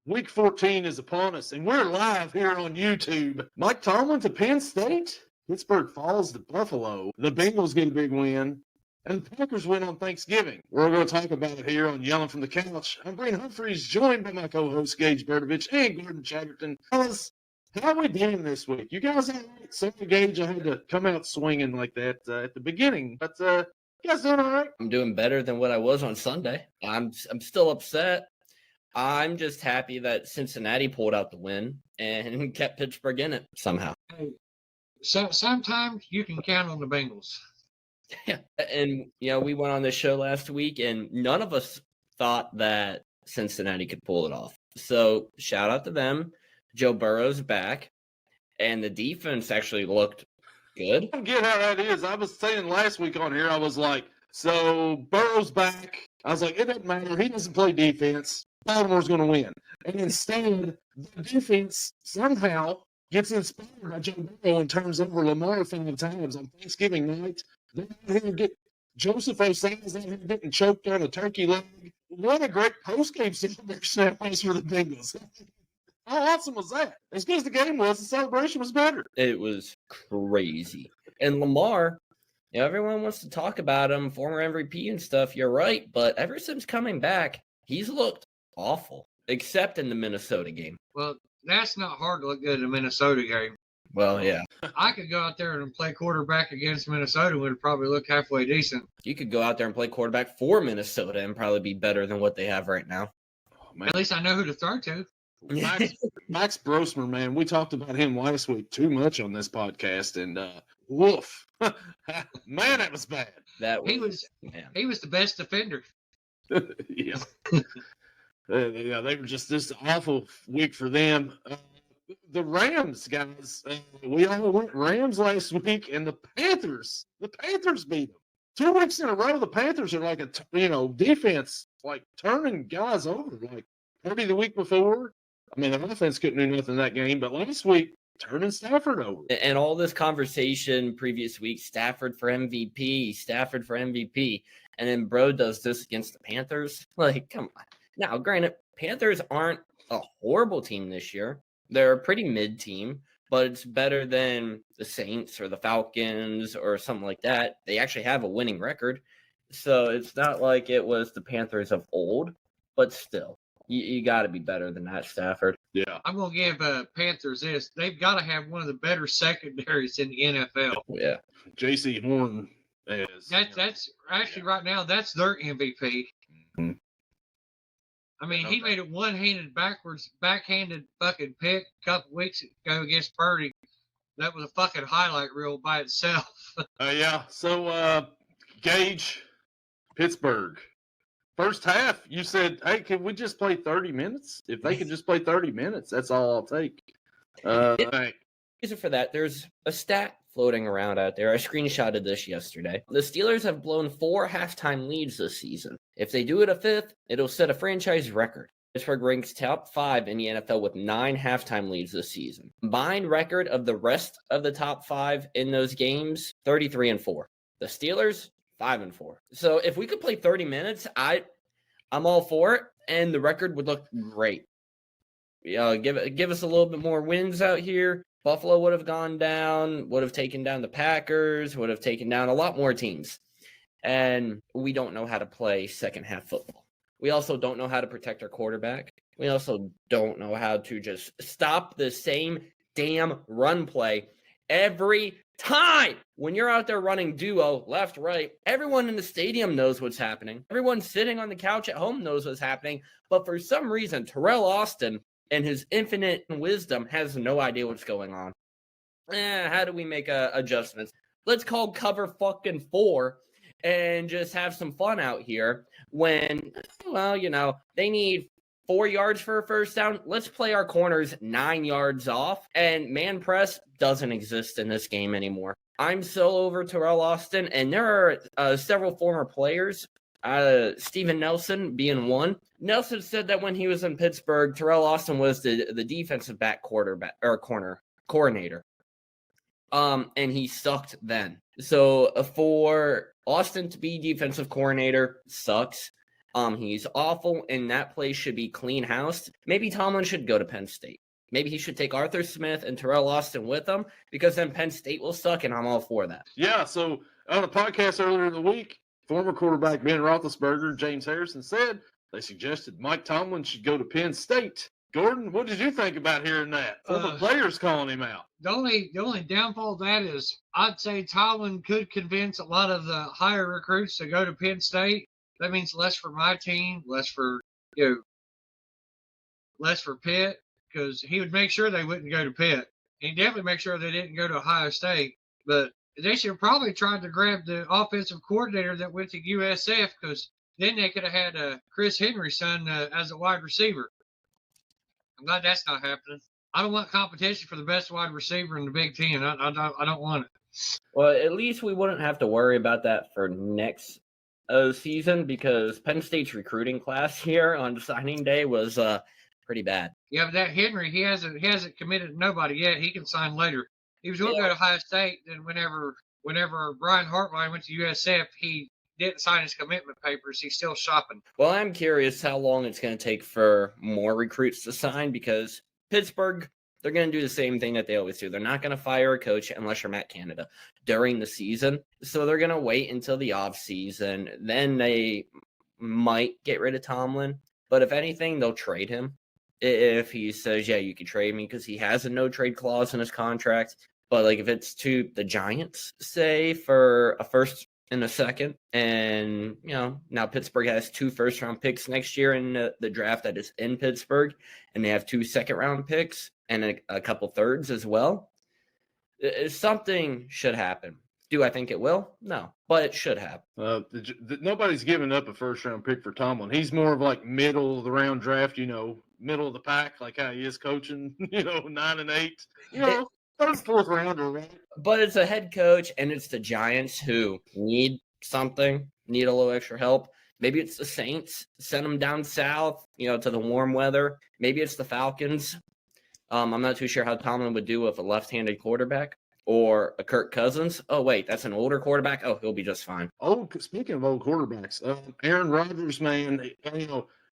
Week 14 is upon us, and we're live here on YouTube. Mike Tomlin to Penn State. Pittsburgh falls to Buffalo. The Bengals get a big win, and the Packers win on Thanksgiving. We're going to talk about it here on Yelling from the Couch. I'm Breen Humphreys, joined by my co-host Gage Bertovich and Gordon Chatterton. Fellas, how are we doing this week? You guys all right? Sorry, Gage, I had to come out swinging like that at the beginning, but you guys doing all right? I'm doing better than what I was on Sunday. I'm still upset. I'm just happy that Cincinnati pulled out the win and kept Pittsburgh in it somehow. So sometimes you can count on the Bengals. Yeah, and we went on this show last week, and none of us thought that Cincinnati could pull it off. So shout out to them. Joe Burrow's back, and the defense actually looked good. I don't get how that is. I was saying last week on here, I was like, so Burrow's back. I was like, it doesn't matter. He doesn't play defense. Baltimore's going to win. And instead, the defense somehow gets inspired by Joe Burrow and turns over Lamar 5 times on Thanksgiving night. They're going to get Joseph Osayi's out here getting choked on a turkey leg. What a great post-game celebration that was for the Bengals. How awesome was that? As good as the game was, the celebration was better. It was crazy. And Lamar, everyone wants to talk about him, former MVP and stuff. You're right. But ever since coming back, he's looked awful, except in the Minnesota game. Well, that's not hard to look good in a Minnesota game. Well, yeah. I could go out there and play quarterback against Minnesota and would probably look halfway decent. You could go out there and play quarterback for Minnesota and probably be better than what they have right now. Oh, man. At least I know who to throw to. Max Brosmer, man, we talked about him last week too much on this podcast, and woof, man, that was bad. He was the best defender. Yeah. Yeah, they were just this awful week for them. The Rams, guys, we all went Rams last week, and the Panthers beat them 2 weeks in a row. The Panthers are like a defense, like turning guys over, like Purdy the week before. I mean, the offense couldn't do nothing in that game, but last week, turning Stafford over. And all this conversation previous week, Stafford for MVP, and then bro does this against the Panthers. Like, come on. Now, granted, Panthers aren't a horrible team this year. They're a pretty mid team, but it's better than the Saints or the Falcons or something like that. They actually have a winning record. So it's not like it was the Panthers of old, but still. You got to be better than that, Stafford. Yeah. I'm going to give Panthers this. They've got to have one of the better secondaries in the NFL. Yeah. J.C. Horn is. That's actually right now, that's their MVP. Mm-hmm. I mean, he made a backhanded fucking pick a couple weeks ago against Purdy. That was a fucking highlight reel by itself. Yeah. So, Gage, Pittsburgh. First half, you said, hey, can we just play 30 minutes? If they could just play 30 minutes, that's all I'll take. Reason for that, there's a stat floating around out there. I screenshotted this yesterday. The Steelers have blown 4 halftime leads this season. If they do it a 5th, it'll set a franchise record. Pittsburgh ranks top 5 in the NFL with 9 halftime leads this season. Combined record of the rest of the top 5 in those games, 33-4. The Steelers, 5-4. So if we could play 30 minutes, I'm all for it, and the record would look great. Give us a little bit more wins out here. Buffalo would have gone down, would have taken down the Packers, would have taken down a lot more teams. And we don't know how to play second half football. We also don't know how to protect our quarterback. We also don't know how to just stop the same damn run play every time. When you're out there running duo, left, right, everyone in the stadium knows what's happening. Everyone sitting on the couch at home knows what's happening. But for some reason, Terrell Austin and his infinite wisdom has no idea what's going on. How do we make adjustments? Let's call cover fucking 4 and just have some fun out here when, they need 4 yards for a first down. Let's play our corners 9 yards off. And man press doesn't exist in this game anymore. I'm so over Terrell Austin, and there are several former players, Steven Nelson being one. Nelson said that when he was in Pittsburgh, Terrell Austin was the defensive back coordinator. And he sucked then. So for Austin to be defensive coordinator sucks. He's awful, and that place should be clean housed. Maybe Tomlin should go to Penn State. Maybe he should take Arthur Smith and Terrell Austin with him, because then Penn State will suck, and I'm all for that. Yeah, so on a podcast earlier in the week, former quarterback Ben Roethlisberger and James Harrison said they suggested Mike Tomlin should go to Penn State. Gordon, what did you think about hearing that? Former players calling him out. The only downfall of that is I'd say Tomlin could convince a lot of the higher recruits to go to Penn State. That means less for my team, less for Pitt, because he would make sure they wouldn't go to Pitt. He'd definitely make sure they didn't go to Ohio State. But they should have probably tried to grab the offensive coordinator that went to USF, because then they could have had Chris Henry's son as a wide receiver. I'm glad that's not happening. I don't want competition for the best wide receiver in the Big Ten. I don't want it. Well, at least we wouldn't have to worry about that for next season, because Penn State's recruiting class here on signing day was pretty bad. Yeah, but that Henry, he hasn't committed to nobody yet. He can sign later. He was going to go to Ohio State. Then whenever Brian Hartline went to USF, he didn't sign his commitment papers. He's still shopping. Well, I'm curious how long it's going to take for more recruits to sign, because Pittsburgh, they're going to do the same thing that they always do. They're not going to fire a coach unless you're Matt Canada during the season. So they're going to wait until the off season. Then they might get rid of Tomlin. But if anything, they'll trade him. If he says, yeah, you can trade me, because he has a no trade clause in his contract. But like if it's to the Giants, say, for a first and a second, and now Pittsburgh has 2 first-round picks next year in the draft that is in Pittsburgh, and they have 2 second-round picks and a couple thirds as well. Something should happen. Do I think it will? No, but it should happen. Nobody's giving up a first-round pick for Tomlin. He's more of like middle of the round draft, middle of the pack, like how he is coaching, 9 and 8, third, fourth rounder, right? But it's a head coach, and it's the Giants who need something, need a little extra help. Maybe it's the Saints, send them down south, to the warm weather. Maybe it's the Falcons. I'm not too sure how Tomlin would do with a left-handed quarterback or a Kirk Cousins. Oh, wait, that's an older quarterback? Oh, he'll be just fine. Oh, speaking of old quarterbacks, Aaron Rodgers, man,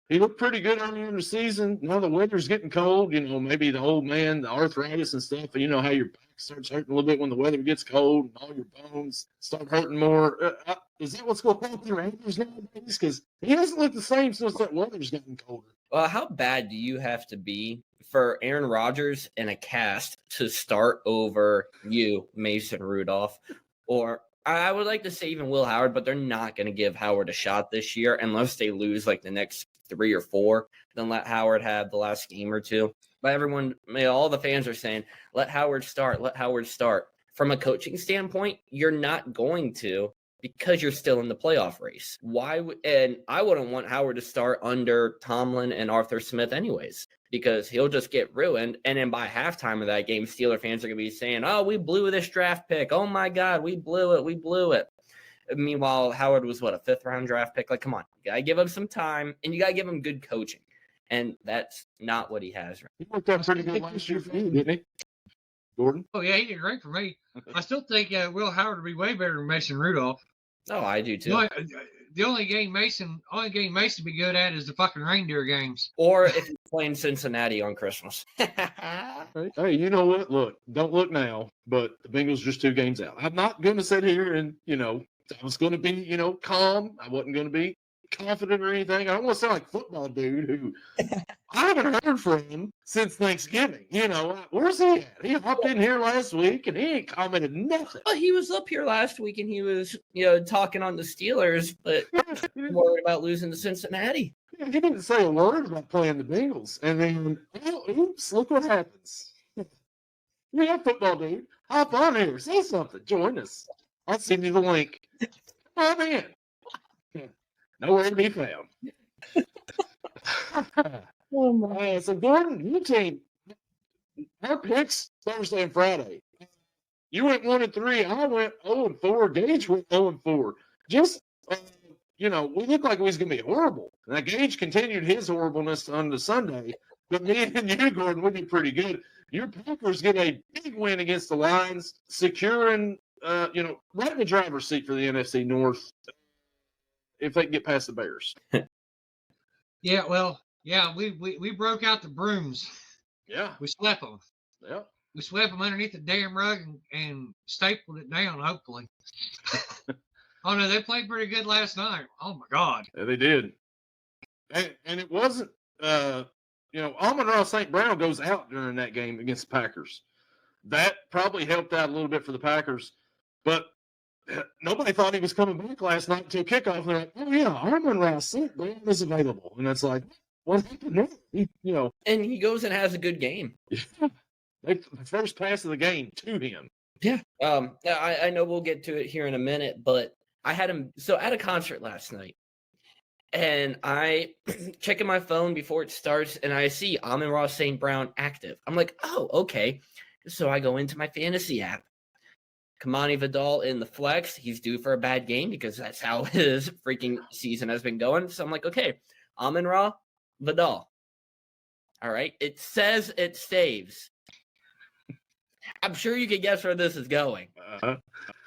he looked pretty good earlier in the season. Now the weather's getting cold. Maybe the old man, the arthritis and stuff. And how your back starts hurting a little bit when the weather gets cold, and all your bones start hurting more. Is that what's going on with Rodgers nowadays? Because he hasn't looked the same since that weather's gotten colder. How bad do you have to be for Aaron Rodgers and a cast to start over you, Mason Rudolph? Or I would like to say even Will Howard, but they're not going to give Howard a shot this year unless they lose like the next 3 or 4. Then let Howard have the last game or 2. But everyone, all the fans are saying, let Howard start, let Howard start. From a coaching standpoint, you're not going to, because you're still in the playoff race. And I wouldn't want Howard to start under Tomlin and Arthur Smith anyways, because he'll just get ruined. And then by halftime of that game, Steeler fans are going to be saying, oh, we blew this draft pick. Oh, my God, we blew it. Meanwhile, Howard was, a 5th-round draft pick? Like, come on. You got to give him some time, and you got to give him good coaching. And that's not what he has. He worked out pretty good last year for you, didn't he, Gordon? Oh, yeah, he did great for me. I still think Will Howard would be way better than Mason Rudolph. Oh, I do, too. The only game Mason be good at is the fucking reindeer games. Or if he's playing Cincinnati on Christmas. Hey, you know what? Look, don't look now, but the Bengals are just 2 games out. I'm not going to sit here and, I was going to be, calm. I wasn't going to be confident or anything. I don't want to sound like football dude who I haven't heard from him since Thanksgiving. Where's he at? He hopped in here last week and he ain't commented nothing. Well, he was up here last week and he was, talking on the Steelers, but worried about losing to Cincinnati. Yeah, he didn't say a word about playing the Bengals. And then, oops, look what happens. Yeah, football dude, hop on here, say something, join us. I'll send you the link. Come on in. Nowhere to be found. So Gordon, your team, our picks Thursday and Friday. You went 1-3. I went 0-4. Gage went 0-4. Just, we looked like we was going to be horrible. Now, Gage continued his horribleness on the Sunday, but me and you, Gordon, we did pretty good. Your Packers get a big win against the Lions, securing, right in the driver's seat for the NFC North if they can get past the Bears. Yeah, well, yeah, we broke out the brooms. Yeah. We swept them. Yeah. We swept them underneath the damn rug and stapled it down, hopefully. Oh, no, they played pretty good last night. Oh, my God. Yeah, they did. And it wasn't, Amon-Ra St. Brown goes out during that game against the Packers. That probably helped out a little bit for the Packers. But nobody thought he was coming back last night until kickoff. And they're like, oh, yeah, Amon-Ra St. Brown is available. And it's like, what happened there? And he goes and has a good game. The first pass of the game to him. Yeah. I know we'll get to it here in a minute, but I had him at a concert last night, and I checking my phone before it starts, and I see Amon-Ra St. Brown active. I'm like, oh, okay. So I go into my fantasy app. Kamani Vidal in the flex. He's due for a bad game because that's how his freaking season has been going. So I'm like, okay, Amon-Ra Vidal. All right. It says it saves. I'm sure you can guess where this is going.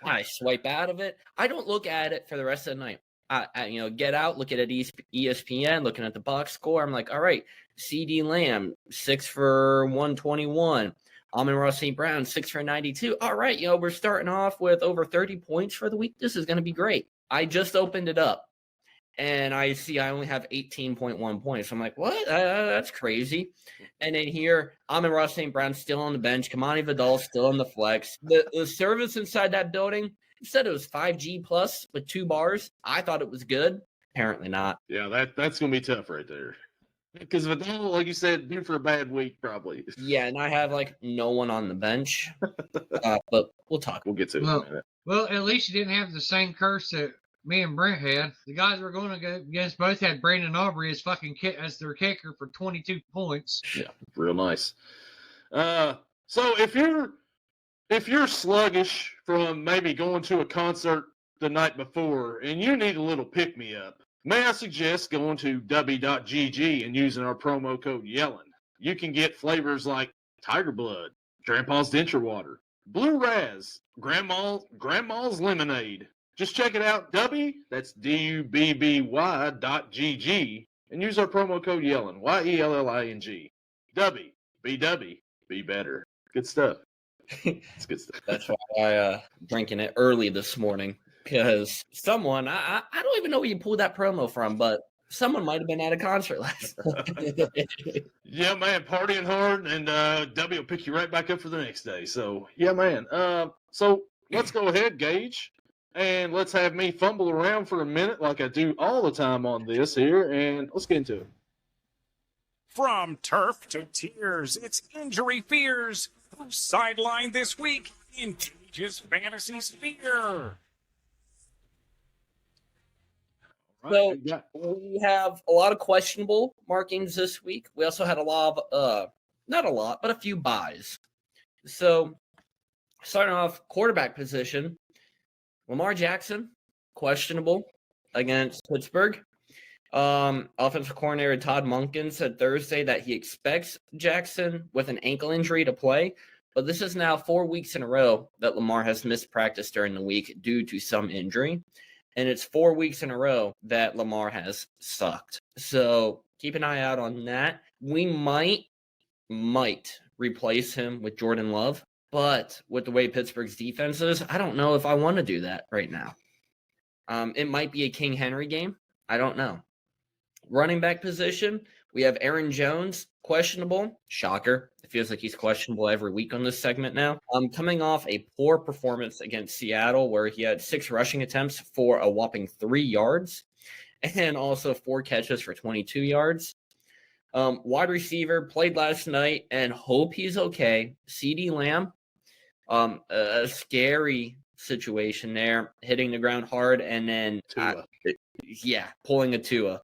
I swipe out of it. I don't look at it for the rest of the night. I get out, look at it ESPN, looking at the box score. I'm like, all right, CD Lamb, 6 for 121. Amon-Ra St. Brown, 6 for 92. All right, we're starting off with over 30 points for the week. This is going to be great. I just opened it up, and I see I only have 18.1 points. I'm like, what? That's crazy. And then here, Amon-Ra St. Brown still on the bench. Kamani Vidal still in the flex. The service inside that building, it said it was 5G plus with 2 bars. I thought it was good. Apparently not. Yeah, that's going to be tough right there. Because Vidal, like you said, due for a bad week probably. Yeah, and I have no one on the bench. But we'll talk. We'll get to it in a minute. Well, at least you didn't have the same curse that me and Brent had. The guys we're going to go against both had Brandon Aubrey as their kicker for 22 points. Yeah, real nice. So if you're sluggish from maybe going to a concert the night before and you need a little pick me up, may I suggest going to w.gg and using our promo code Yellin. You can get flavors like Tiger Blood, Grandpa's Denture Water, Blue Raz, Grandma's Lemonade. Just check it out, that's DUBBY.GG, and use our promo code Yellin, YELLING. WBW, be better. Good stuff. It's good stuff. That's why I drinking it early this morning, because someone, I don't even know where you pulled that promo from, but someone might have been at a concert last night. Yeah, man, partying hard, and W will pick you right back up for the next day. So, yeah, man. So let's go ahead, Gage. And let's have me fumble around for a minute like I do all the time on this here, and let's get into it. From turf to tears, it's Injury Fears. Who's sidelined this week in Cage's Fantasy Sphere? So we have a lot of questionable markings this week. We also had a lot of, not a lot, but a few buys. So starting off quarterback position, Lamar Jackson, questionable against Pittsburgh. Offensive coordinator Todd Monken said Thursday that he expects Jackson with an ankle injury to play, but this is now 4 weeks in a row that Lamar has missed practice during the week due to some injury, and it's 4 weeks in a row that Lamar has sucked. So keep an eye out on that. We might replace him with Jordan Love. But with the way Pittsburgh's defense is, I don't know if I want to do that right now. It might be a King Henry game. I don't know. Running back position, we have Aaron Jones, questionable. Shocker. It feels like he's questionable every week on this segment now. Coming off a poor performance against Seattle where he had 6 rushing attempts for a whopping 3 yards and also 4 catches for 22 yards. Wide receiver played last night and hope he's okay. CD Lamb. A scary situation there, hitting the ground hard and then pulling a Tua.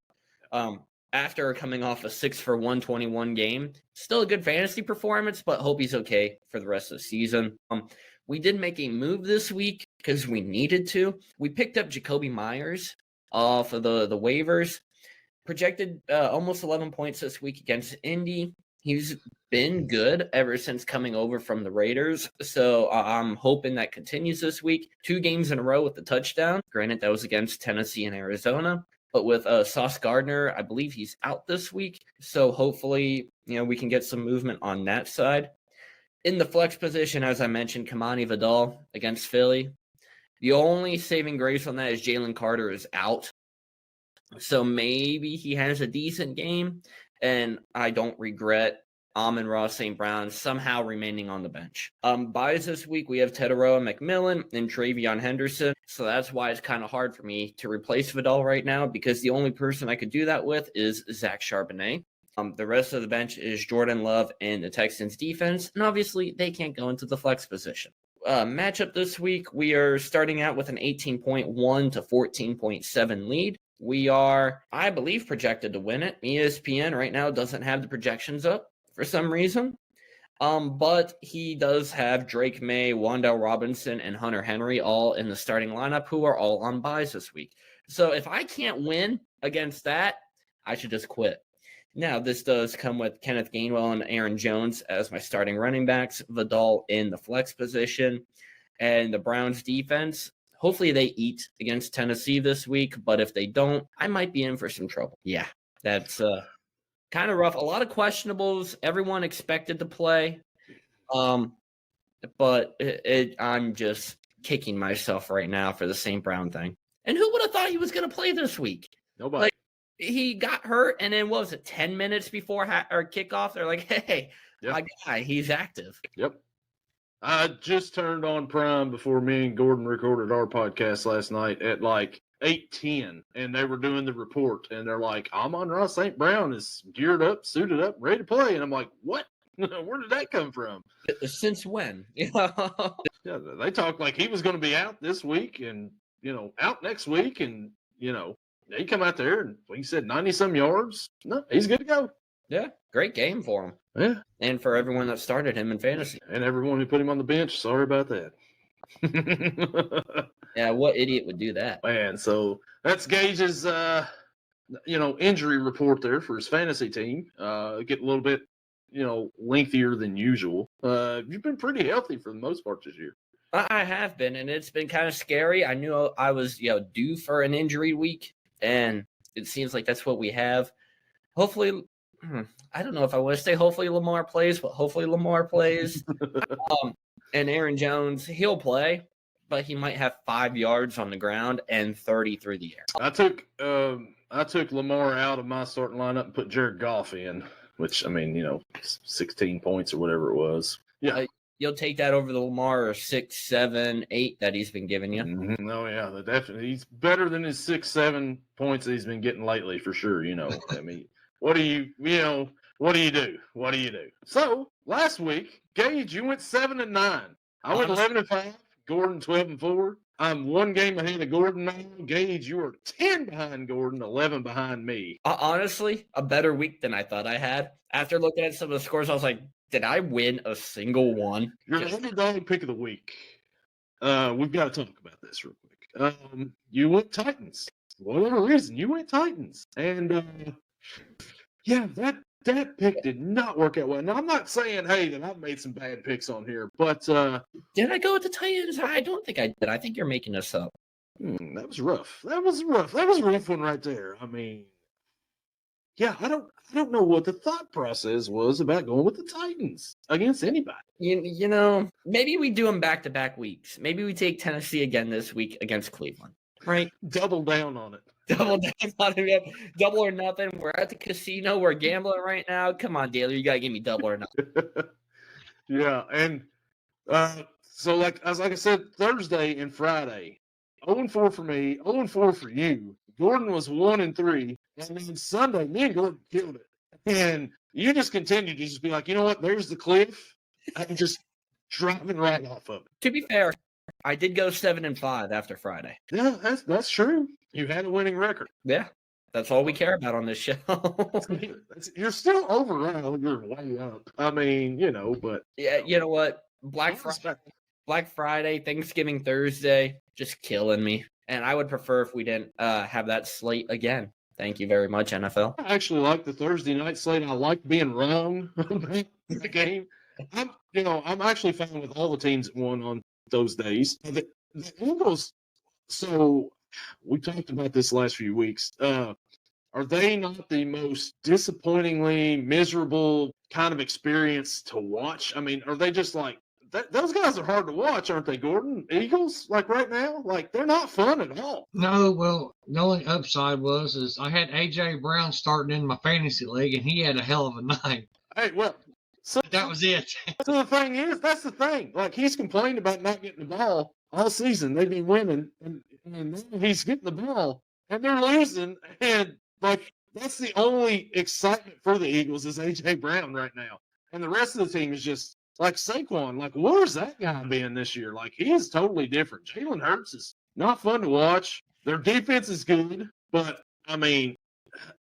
After coming off a 6 for 121 game, still a good fantasy performance, but hope he's okay for the rest of the season. We did make a move this week because we needed to. We picked up Jacoby Myers off of the waivers. Projected almost 11 points this week against Indy. He's been good ever since coming over from the Raiders. So I'm hoping that continues this week. 2 games in a row with the touchdown. Granted, that was against Tennessee and Arizona. But with Sauce Gardner, I believe he's out this week. So hopefully, we can get some movement on that side. In the flex position, as I mentioned, Kamani Vidal against Philly. The only saving grace on that is Jalen Carter is out. So maybe he has a decent game, and I don't regret Amon-Ra St. Brown somehow remaining on the bench. Buys this week, we have Teteroa McMillan and Travion Henderson. So that's why it's kind of hard for me to replace Vidal right now, because the only person I could do that with is Zach Charbonnet. The rest of the bench is Jordan Love and the Texans defense. And obviously, they can't go into the flex position. Matchup this week, we are starting out with an 18.1 to 14.7 lead. We are, I believe, projected to win it. ESPN right now doesn't have the projections up for some reason. But he does have Drake May, Wan'Dale Robinson, and Hunter Henry all in the starting lineup, who are all on buys this week. So if I can't win against that, I should just quit. Now, this does come with Kenneth Gainwell and Aaron Jones as my starting running backs, Vidal in the flex position, and the Browns defense. Hopefully they eat against Tennessee this week, but if they don't, I might be in for some trouble. Yeah, that's kind of rough. A lot of questionables. Everyone expected to play, but I'm just kicking myself right now for the St. Brown thing. And who would have thought he was going to play this week? Nobody. He got hurt, and then what was it, 10 minutes before or kickoff? They're like, hey, my guy, he's active. Yep. I just turned on Prime before me and Gordon recorded our podcast last night at like 8:10, and they were doing the report, and they're like, Amon-Ra St. Brown is geared up, suited up, ready to play. And I'm like, what? Where did that come from? Since when? Yeah, they talked like he was going to be out this week and, out next week, and, he come out there and, like you said, 90-some yards. No, he's good to go. Yeah, great game for him. Yeah. And for everyone that started him in fantasy. And everyone who put him on the bench, sorry about that. Yeah, what idiot would do that? Man, so that's Gage's, injury report there for his fantasy team. Get a little bit, lengthier than usual. You've been pretty healthy for the most part this year. I have been, and it's been kind of scary. I knew I was, due for an injury week, and it seems like that's what we have. Hopefully, I don't know if I want to say hopefully Lamar plays, but hopefully Lamar plays. And Aaron Jones, he'll play, but he might have 5 yards on the ground and 30 through the air. I took Lamar out of my starting lineup and put Jared Goff in, which, 16 points or whatever it was. Yeah. You'll take that over the Lamar 6, 7, 8 that he's been giving you. Mm-hmm. Oh, yeah, definitely. He's better than his 6, 7 points that he's been getting lately, for sure. What do you do? What do you do? So last week, Gage, you went 7-9. I went 11-5. Gordon 12-4. I'm 1 game ahead of Gordon now. Gage, you are 10 behind Gordon, 11 behind me. Honestly, a better week than I thought I had. After looking at some of the scores, I was like, did I win a single one? You're the underdog pick of the week. We've got to talk about this real quick. You went Titans. For whatever reason, you went Titans. And that pick did not work out well. Now, I'm not saying, hey, that I've made some bad picks on here, but did I go with the Titans? I don't think I did. I think you're making this up. That was rough. That was a rough one right there. I don't know what the thought process was about going with the Titans against anybody. Maybe we do them back-to-back weeks. Maybe we take Tennessee again this week against Cleveland. Right? Double down on it. Double down on it. Double or nothing. We're at the casino. We're gambling right now. Come on, Daly. You got to give me double or nothing. Yeah, and so like I said, Thursday and Friday, 0-4 for me, 0-4 for you. Gordon was 1-3. And then Sunday, me and Gordon killed it. And you just continued to just be like, you know what? There's the cliff. I'm just dropping right off of it. To be fair, I did go 7-5 after Friday. Yeah, that's true. You had a winning record. Yeah, that's all we care about on this show. You're still overall. You're way up. But yeah, you know what? Black Friday, Thanksgiving Thursday, just killing me. And I would prefer if we didn't have that slate again. Thank you very much, NFL. I actually like the Thursday night slate. I like being wrong about the game. I'm actually fine with all the teams that won on those days. The Eagles. So we talked about this last few weeks. Are they not the most disappointingly miserable kind of experience to watch? I mean, are they just like those guys are hard to watch, aren't they, Gordon? Eagles, like right now, like they're not fun at all. No, well, the only upside is I had AJ Brown starting in my fantasy league, and he had a hell of a night. Hey, well, so That was it. So the thing is, that's the thing. Like he's complained about not getting the ball all season. They've been winning, and now he's getting the ball, and they're losing. And like that's the only excitement for the Eagles is AJ Brown right now, and the rest of the team is just like Saquon. Like where's that guy been this year? Like he is totally different. Jalen Hurts is not fun to watch. Their defense is good, but I mean.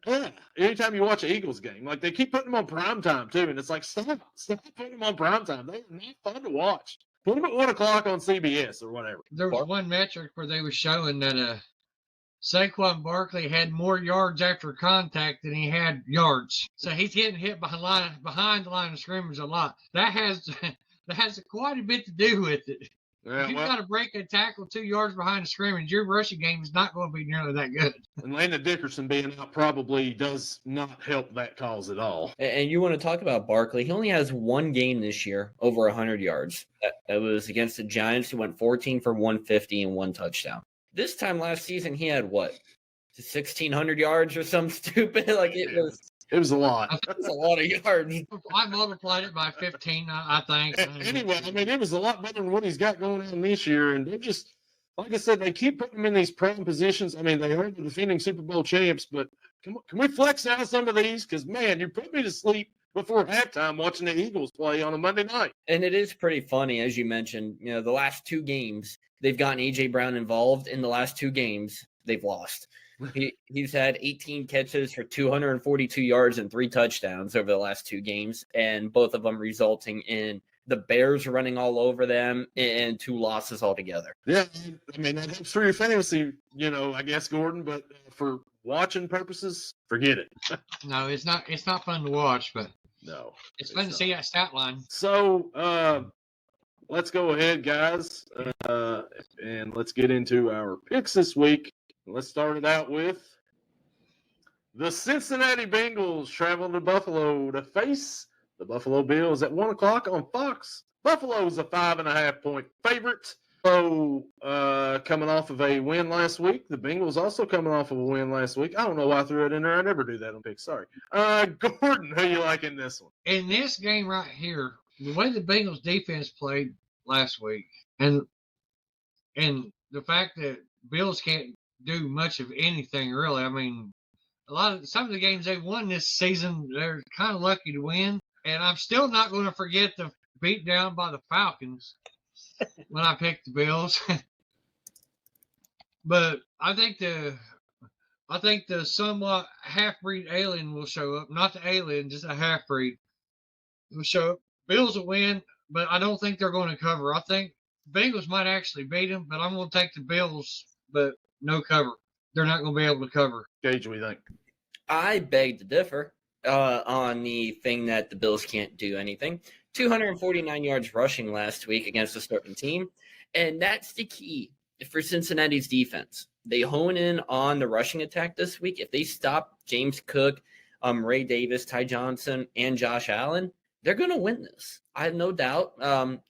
Yeah, anytime you watch an Eagles game, like they keep putting them on prime time too, and it's like stop putting them on prime time. They're not fun to watch. Put them at 1 o'clock on CBS or whatever. There was one metric where they were showing that Saquon Barkley had more yards after contact than he had yards. So he's getting hit behind the line of scrimmage a lot. That has quite a bit to do with it. Yeah, if you've got to break a tackle 2 yards behind the scrimmage, your rushing game is not going to be nearly that good. And Landon Dickerson being out probably does not help that cause at all. And you want to talk about Barkley? He only has one game this year over 100 yards. That was against the Giants, who went 14 for 150 and 1 touchdown. This time last season, he had what? 1,600 yards or something stupid? Like it was a lot. It was a lot of yards. I multiplied it by 15, I think. Anyway, I mean, it was a lot better than what he's got going on this year. And they're just, like I said, they keep putting him in these prime positions. I mean, they are the defending Super Bowl champs, but can we flex out some of these? Because, man, you put me to sleep before halftime watching the Eagles play on a Monday night. And it is pretty funny, as you mentioned, the last 2 games, they've gotten A.J. Brown involved. In the last 2 games, they've lost. He's had 18 catches for 242 yards and 3 touchdowns over the last 2 games, and both of them resulting in the Bears running all over them and 2 losses altogether. Yeah, I mean, that helps for your fantasy, I guess, Gordon, but for watching purposes, forget it. No, it's not fun to watch, but no, it's fun to see that stat line. So, let's go ahead, guys, and let's get into our picks this week. Let's start it out with the Cincinnati Bengals traveling to Buffalo to face the Buffalo Bills at 1 o'clock on Fox. Buffalo's a 5.5-point favorite. So, coming off of a win last week. The Bengals also coming off of a win last week. I don't know why I threw it in there. I never do that on picks. Sorry. Gordon, who you like in this one? In this game right here, the way the Bengals defense played last week, and the fact that Bills can't do much of anything really. I mean, some of the games they've won this season, they're kind of lucky to win. And I'm still not going to forget the beat down by the Falcons when I picked the Bills. But I think the somewhat half-breed alien will show up. Not the alien, just a half-breed will show up. Bills will win, but I don't think they're going to cover. I think Bengals might actually beat them, but I'm going to take the Bills, but no cover. They're not going to be able to cover. Gage, what do you think? I beg to differ on the thing that the Bills can't do anything. 249 yards rushing last week against a certain team, and that's the key for Cincinnati's defense. They hone in on the rushing attack this week. If they stop James Cook, Ray Davis, Ty Johnson, and Josh Allen, they're going to win this. I have no doubt.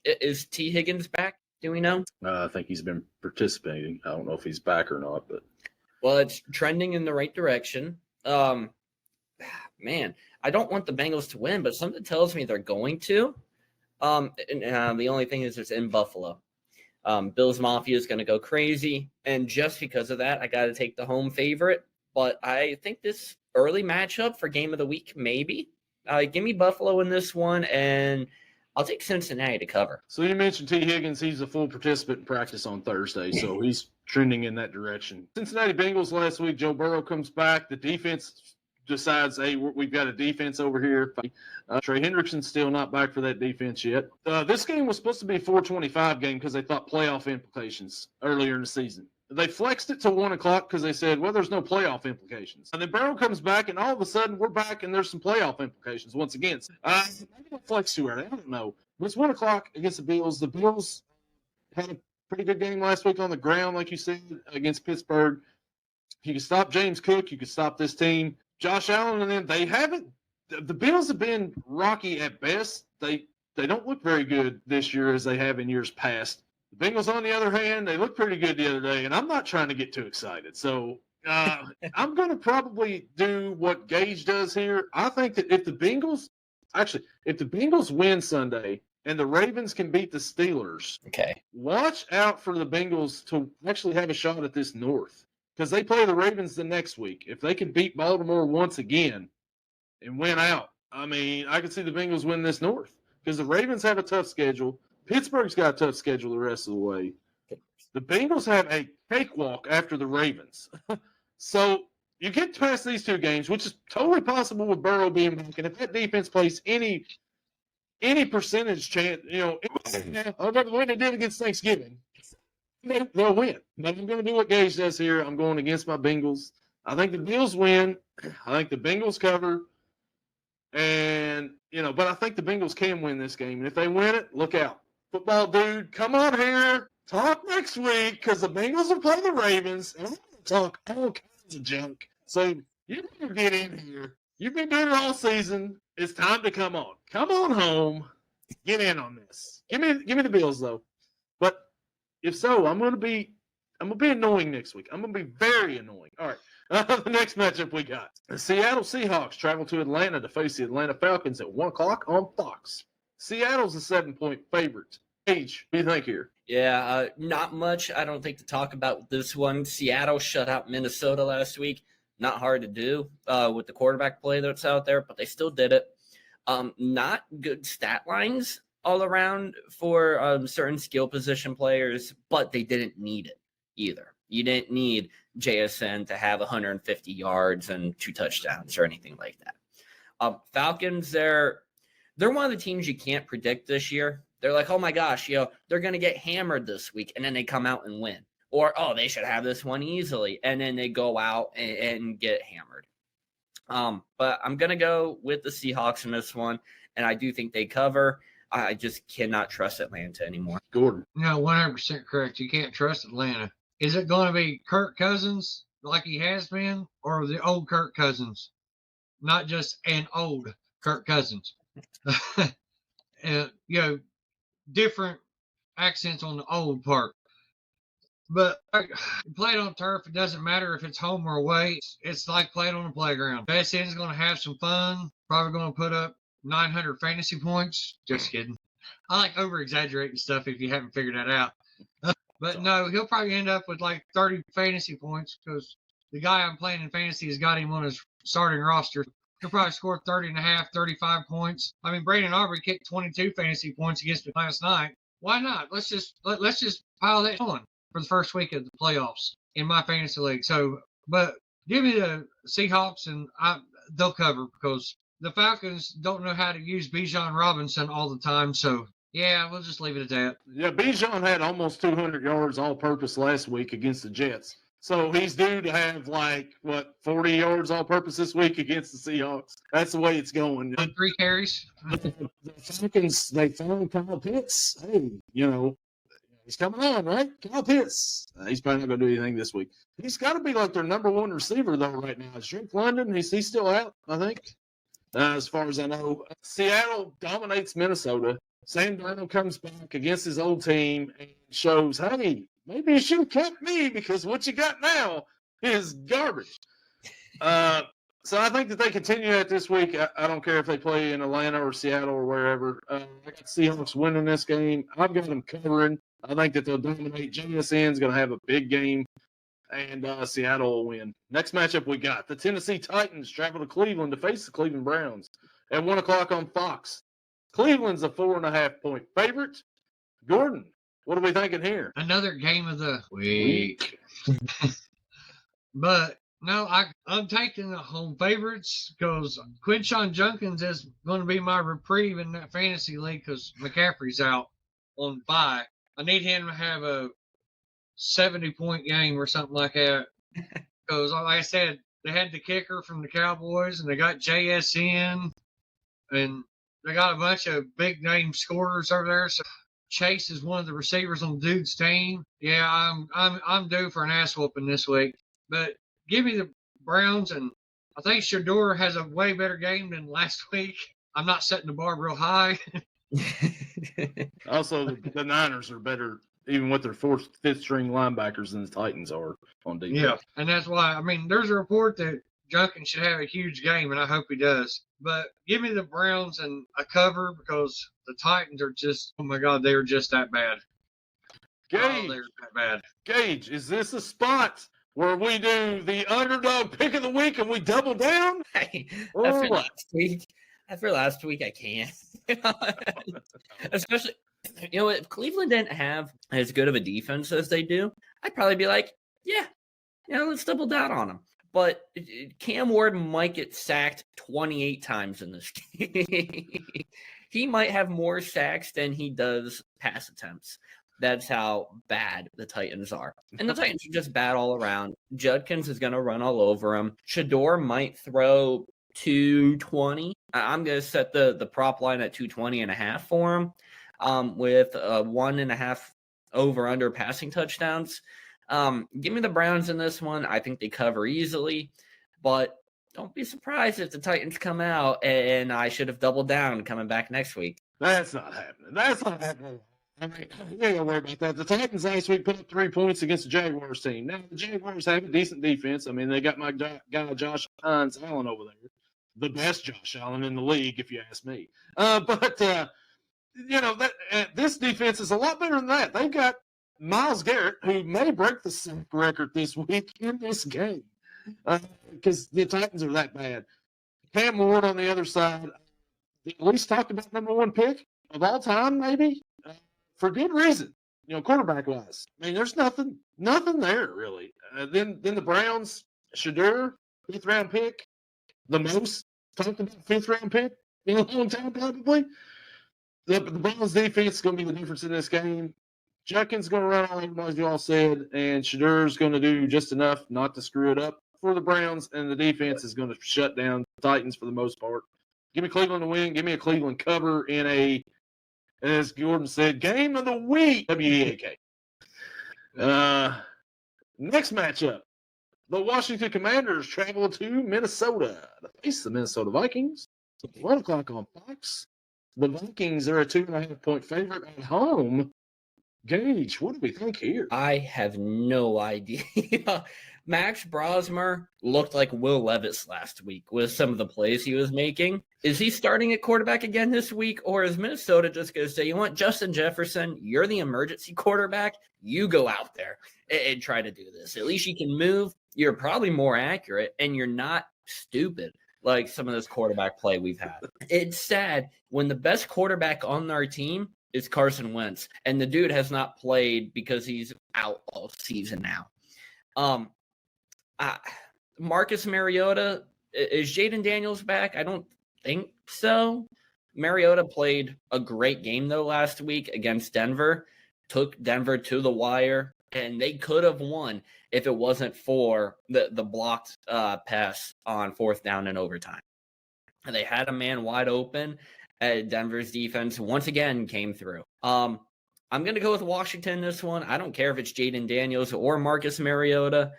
Is T. Higgins back? Do we know? I think he's been participating. I don't know if he's back or not, but well, it's trending in the right direction. Man, I don't want the Bengals to win, but something tells me they're going to. The only thing is it's in Buffalo. Bills Mafia is going to go crazy, and just because of that, I got to take the home favorite. But I think this early matchup for game of the week, maybe. Give me Buffalo in this one, and I'll take Cincinnati to cover. So you mentioned T. Higgins. He's a full participant in practice on Thursday, so he's trending in that direction. Cincinnati Bengals last week, Joe Burrow comes back. The defense decides, hey, we've got a defense over here. Trey Hendrickson's still not back for that defense yet. This game was supposed to be a 4:25 game because they thought playoff implications earlier in the season. They flexed it to 1 o'clock because they said, well, there's no playoff implications. And then Burrow comes back, and all of a sudden, we're back, and there's some playoff implications once again. Maybe they flexed too early. I don't know. But it's 1 o'clock against the Bills. The Bills had pretty good game last week on the ground, like you said, against Pittsburgh. You can stop James Cook. You can stop this team. Josh Allen and them, they haven't – the Bills have been rocky at best. They don't look very good this year as they have in years past. The Bengals, on the other hand, they look pretty good the other day, and I'm not trying to get too excited. So I'm going to probably do what Gage does here. I think that if the Bengals win Sunday and the Ravens can beat the Steelers, Okay. watch out for the Bengals to actually have a shot at this North because they play the Ravens the next week. If they can beat Baltimore once again and win out, I mean, I could see the Bengals win this North because the Ravens have a tough schedule. Pittsburgh's got a tough schedule the rest of the way. The Bengals have a cakewalk after the Ravens. So you get past these two games, which is totally possible with Burrow being back. And if that defense plays any percentage chance, I'm going to win they did against Thanksgiving. They'll win. But I'm going to do what Gage does here. I'm going against my Bengals. I think the Bills win. I think the Bengals cover. And, but I think the Bengals can win this game. And if they win it, look out. Football dude, come on here. Talk next week because the Bengals will play the Ravens. And I'm going to talk all kinds of junk. So you better get in here. You've been doing it all season. It's time to come on. Come on home. Get in on this. Give me the Bills, though. But if so, I'm gonna be annoying next week. I'm gonna be very annoying. All right. The next matchup we got. The Seattle Seahawks travel to Atlanta to face the Atlanta Falcons at 1:00 on Fox. Seattle's a 7-point favorite. H, what do you think here? Yeah, not much, I don't think, to talk about with this one. Seattle shut out Minnesota last week. Not hard to do with the quarterback play that's out there, but they still did it. Not good stat lines all around for certain skill position players, but they didn't need it either. You didn't need JSN to have 150 yards and 2 touchdowns or anything like that. Falcons, they're one of the teams you can't predict this year. They're like, oh my gosh, they're going to get hammered this week, and then they come out and win. Or, oh, they should have this one easily, and then they go out and get hammered. But I'm going to go with the Seahawks in this one, and I do think they cover. I just cannot trust Atlanta anymore. Gordon. No, 100% correct. You can't trust Atlanta. Is it going to be Kirk Cousins like he has been, or the old Kirk Cousins? Not just an old Kirk Cousins. Different accents on the old part. But played on turf, it doesn't matter if it's home or away. It's like playing on the playground. BSN's going to have some fun. Probably going to put up 900 fantasy points. Just kidding. I like over-exaggerating stuff if you haven't figured that out. But no, he'll probably end up with like 30 fantasy points because the guy I'm playing in fantasy has got him on his starting roster. He'll probably score 30.5, 35 points. I mean, Brandon Aubrey kicked 22 fantasy points against me last night. Why not? Let's just pile that on for the first week of the playoffs in my fantasy league. So, but give me the Seahawks and they'll cover because the Falcons don't know how to use Bijan Robinson all the time. So, yeah, we'll just leave it at that. Yeah, Bijan had almost 200 yards all-purpose last week against the Jets. So he's due to have 40 yards all-purpose this week against the Seahawks. That's the way it's going. 3 carries. The Falcons, they found Kyle Pitts. Hey, he's coming on, right? Kyle Pitts. He's probably not going to do anything this week. He's got to be like their number 1 receiver, though, right now. Is Drake London? He's still out, I think, as far as I know. Seattle dominates Minnesota. Sam Darnold comes back against his old team and shows, hey, maybe you should have kept me because what you got now is garbage. So I think that they continue that this week. I don't care if they play in Atlanta or Seattle or wherever. I got Seahawks winning this game. I've got them covering. I think that they'll dominate. JSN's going to have a big game, and Seattle will win. Next matchup we got. The Tennessee Titans travel to Cleveland to face the Cleveland Browns at 1:00 on Fox. Cleveland's a 4.5-point favorite. Gordon, what are we thinking here? Another game of the week. But no, I'm taking the home favorites because Quinshon Judkins is going to be my reprieve in that fantasy league because McCaffrey's out on bye. I need him to have a 70-point game or something like that. Because, like I said, they had the kicker from the Cowboys and they got JSN and they got a bunch of big-name scorers over there. So Chase is one of the receivers on Dude's team. Yeah, I'm due for an ass whooping this week. But give me the Browns, and I think Shador has a way better game than last week. I'm not setting the bar real high. Also, the Niners are better, even with their fifth string linebackers, than the Titans are on defense. Yeah, and that's why. I mean, there's a report that Junkin should have a huge game, and I hope he does. But give me the Browns and a cover because the Titans are just, oh my God, they are just that bad. Gage, Oh, they're that bad. Gage, is this a spot where we do the underdog pick of the week and we double down? After last week, I can't. Especially, if Cleveland didn't have as good of a defense as they do, I'd probably be like, yeah, let's double down on them. But Cam Ward might get sacked 28 times in this game. He might have more sacks than he does pass attempts. That's how bad the Titans are. And the Titans are just bad all around. Judkins is going to run all over him. Shador might throw 220. I'm going to set the prop line at 220.5 for him, with 1.5 over-under passing touchdowns. Give me the Browns in this one. I think they cover easily, but don't be surprised if the Titans come out and I should have doubled down coming back next week. That's not happening. That's not happening. I mean, you ain't gonna worry about that. The Titans last week put up 3 points against the Jaguars team. Now, the Jaguars have a decent defense. I mean, they got my guy Josh Hines Allen over there. The best Josh Allen in the league, if you ask me. This defense is a lot better than that. They've got Myles Garrett, who may break the sack record this week in this game, because the Titans are that bad. Cam Ward on the other side, at least talked about number 1 pick of all time, maybe, for good reason. Quarterback wise, I mean, there's nothing there really. Then the Browns, Shador, 5th round pick, the most talked about 5th round pick in a long time probably. The Browns defense is going to be the difference in this game. Judkins going to run all over, as you all said, and Shador's going to do just enough not to screw it up for the Browns, and the defense is going to shut down the Titans for the most part. Give me Cleveland to win. Give me a Cleveland cover in a, as Gordon said, game of the week. WEAK. Next matchup. The Washington Commanders travel to Minnesota to face the Minnesota Vikings. 1 o'clock on Fox. The Vikings are a 2.5-point favorite at home. Gage, what do we think here? I have no idea. Max Brosmer looked like Will Levis last week with some of the plays he was making. Is he starting at quarterback again this week, or is Minnesota just going to say, you want Justin Jefferson, you're the emergency quarterback, you go out there and try to do this. At least you can move. You're probably more accurate, and you're not stupid like some of this quarterback play we've had. It's sad when the best quarterback on our team is Carson Wentz, and the dude has not played because he's out all season now. Marcus Mariota, is Jaden Daniels back? I don't think so. Mariota played a great game, though, last week against Denver, took Denver to the wire, and they could have won if it wasn't for the blocked pass on 4th down and overtime. And they had a man wide open. Denver's defense once again came through. I'm going to go with Washington this one. I don't care if it's Jaden Daniels or Marcus Mariota.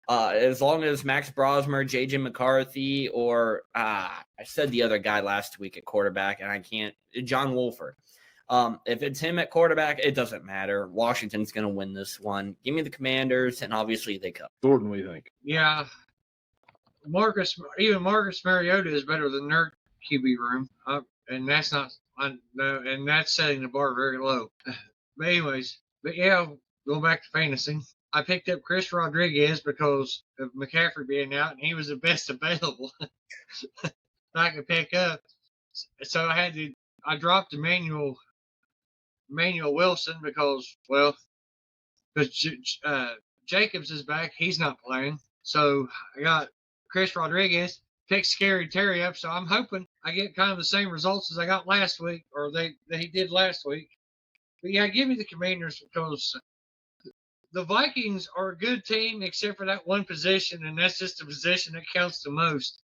As long as Max Brosmer, J.J. McCarthy, or I said the other guy last week at quarterback, and I can't, John Wolford. If it's him at quarterback, it doesn't matter. Washington's going to win this one. Give me the Commanders, and obviously they come. Gordon, what do you think? Yeah. Marcus Mariota is better than their QB room. And that's not, and that's setting the bar very low. But anyways, going back to fantasy, I picked up Chris Rodriguez because of McCaffrey being out, and he was the best available I could pick up. So I dropped Emmanuel Wilson because Jacobs is back. He's not playing. So I got Chris Rodriguez, picked Scary Terry up. So I'm hoping I get kind of the same results as I got last week, or that he did last week. But yeah, give me the Commanders because the Vikings are a good team except for that one position, and that's just the position that counts the most.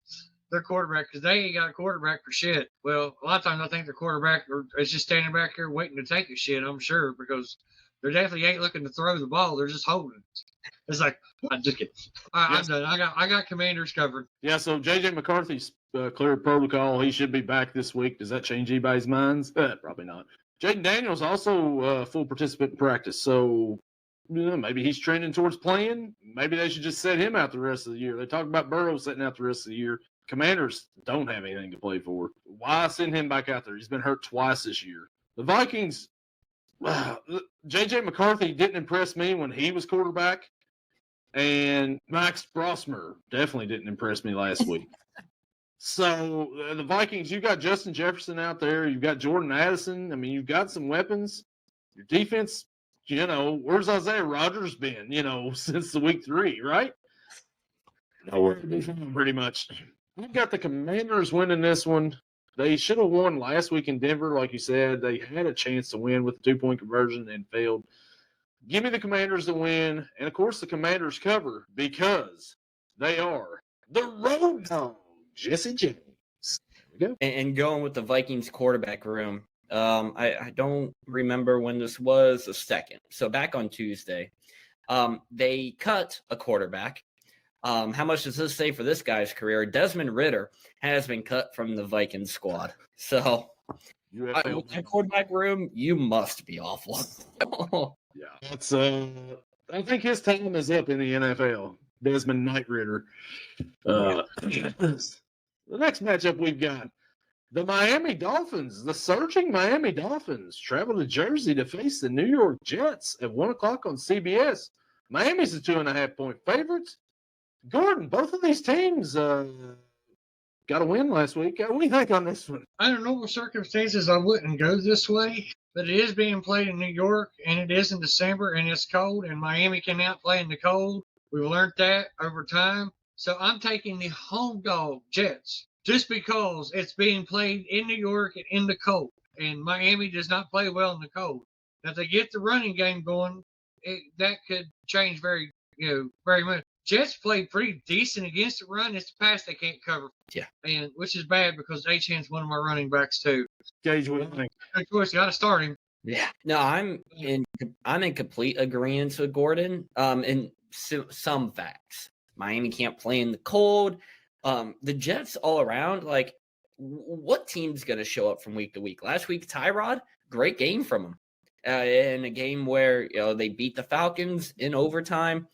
their quarterback because they ain't got a quarterback for shit. Well, a lot of times I think the quarterback is just standing back here waiting to take a shit, I'm sure, because they definitely ain't looking to throw the ball. They're just holding it. It's like, I'm just kidding. I'm done. I got Commanders covered. Yeah, so J.J. McCarthy's cleared protocol. He should be back this week. Does that change anybody's minds? Probably not. Jaden Daniels also full participant in practice, so maybe he's trending towards playing. Maybe they should just set him out the rest of the year. They talk about Burrow sitting out the rest of the year. Commanders don't have anything to play for. Why send him back out there? He's been hurt twice this year. The Vikings, J.J. McCarthy didn't impress me when he was quarterback. And Max Brosmer definitely didn't impress me last week. So the Vikings, you got Justin Jefferson out there. You've got Jordan Addison. I mean, you've got some weapons. Your defense, where's Isaiah Rodgers been, since the week 3, right? Nowhere to be found, pretty much. I've got the Commanders winning this one. They should have won last week in Denver, like you said. They had a chance to win with the 2-point conversion and failed. Give me the Commanders to win, and of course the Commanders cover because they are the road dog, Jesse James. There we go. And going with the Vikings quarterback room, I don't remember when this was, a second. So back on Tuesday, they cut a quarterback. How much does this say for this guy's career? Desmond Ridder has been cut from the Vikings squad. So with that quarterback room, you must be awful. Yeah, that's. I think his time is up in the NFL. Desmond Knight Ridder. The next matchup we've got the Miami Dolphins. The surging Miami Dolphins travel to Jersey to face the New York Jets at 1:00 on CBS. Miami's a 2.5-point favorite. Gordon, both of these teams got a win last week. What do you think on this one? Under normal circumstances, I wouldn't go this way. But it is being played in New York, and it is in December, and it's cold, and Miami cannot play in the cold. We've learned that over time. So I'm taking the home dog Jets just because it's being played in New York and in the cold. And Miami does not play well in the cold. Now, if they get the running game going, that could change very much. Jets played pretty decent against the run. It's the pass they can't cover. Yeah. And which is bad because Achane's one of my running backs too. Gage, what do you think? Of course, got to start him. Yeah. No, I'm in complete agreement with Gordon. In some facts, Miami can't play in the cold. The Jets all around, like, what team's going to show up from week to week? Last week, Tyrod, great game from him. In a game where they beat the Falcons in overtime.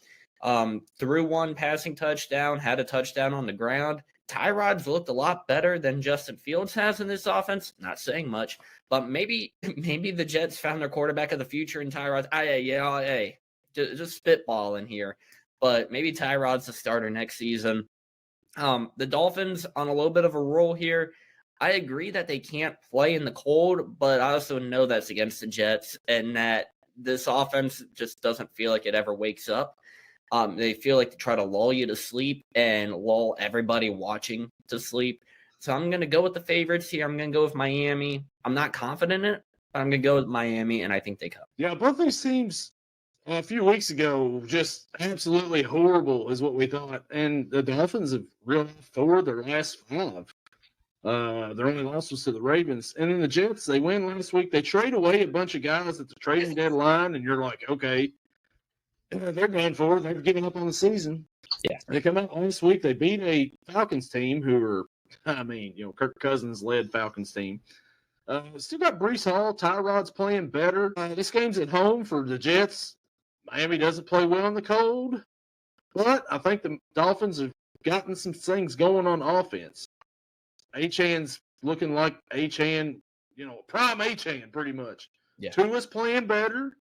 Threw one passing touchdown, had a touchdown on the ground. Tyrod's looked a lot better than Justin Fields has in this offense. Not saying much, but maybe the Jets found their quarterback of the future in Tyrod. Just spitball in here, but maybe Tyrod's the starter next season. The Dolphins on a little bit of a roll here. I agree that they can't play in the cold, but I also know that's against the Jets and that this offense just doesn't feel like it ever wakes up. They feel like they try to lull you to sleep and lull everybody watching to sleep. So I'm going to go with the favorites here. I'm going to go with Miami. I'm not confident in it, but I'm going to go with Miami, and I think they cover. Yeah, both these teams a few weeks ago just absolutely horrible is what we thought. And the Dolphins have really forward their last 5. Their only loss was to the Ravens. And then the Jets, they win last week. They trade away a bunch of guys at the trading deadline, and you're like, okay, they're going for it. They're giving up on the season. Yeah. They come out last week. They beat a Falcons team who are, Kirk Cousins-led Falcons team. Still got Breece Hall. Tyrod's playing better. This game's at home for the Jets. Miami doesn't play well in the cold. But I think the Dolphins have gotten some things going on offense. Achan's looking like Achan, prime Achan pretty much. Yeah. Tua's playing better.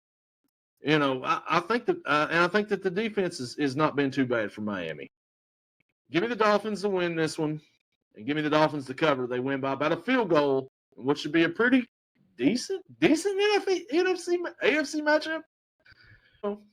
I think that the defense is not been too bad for Miami. Give me the Dolphins to win this one, and give me the Dolphins to cover. They win by about a field goal, which should be a pretty decent AFC matchup.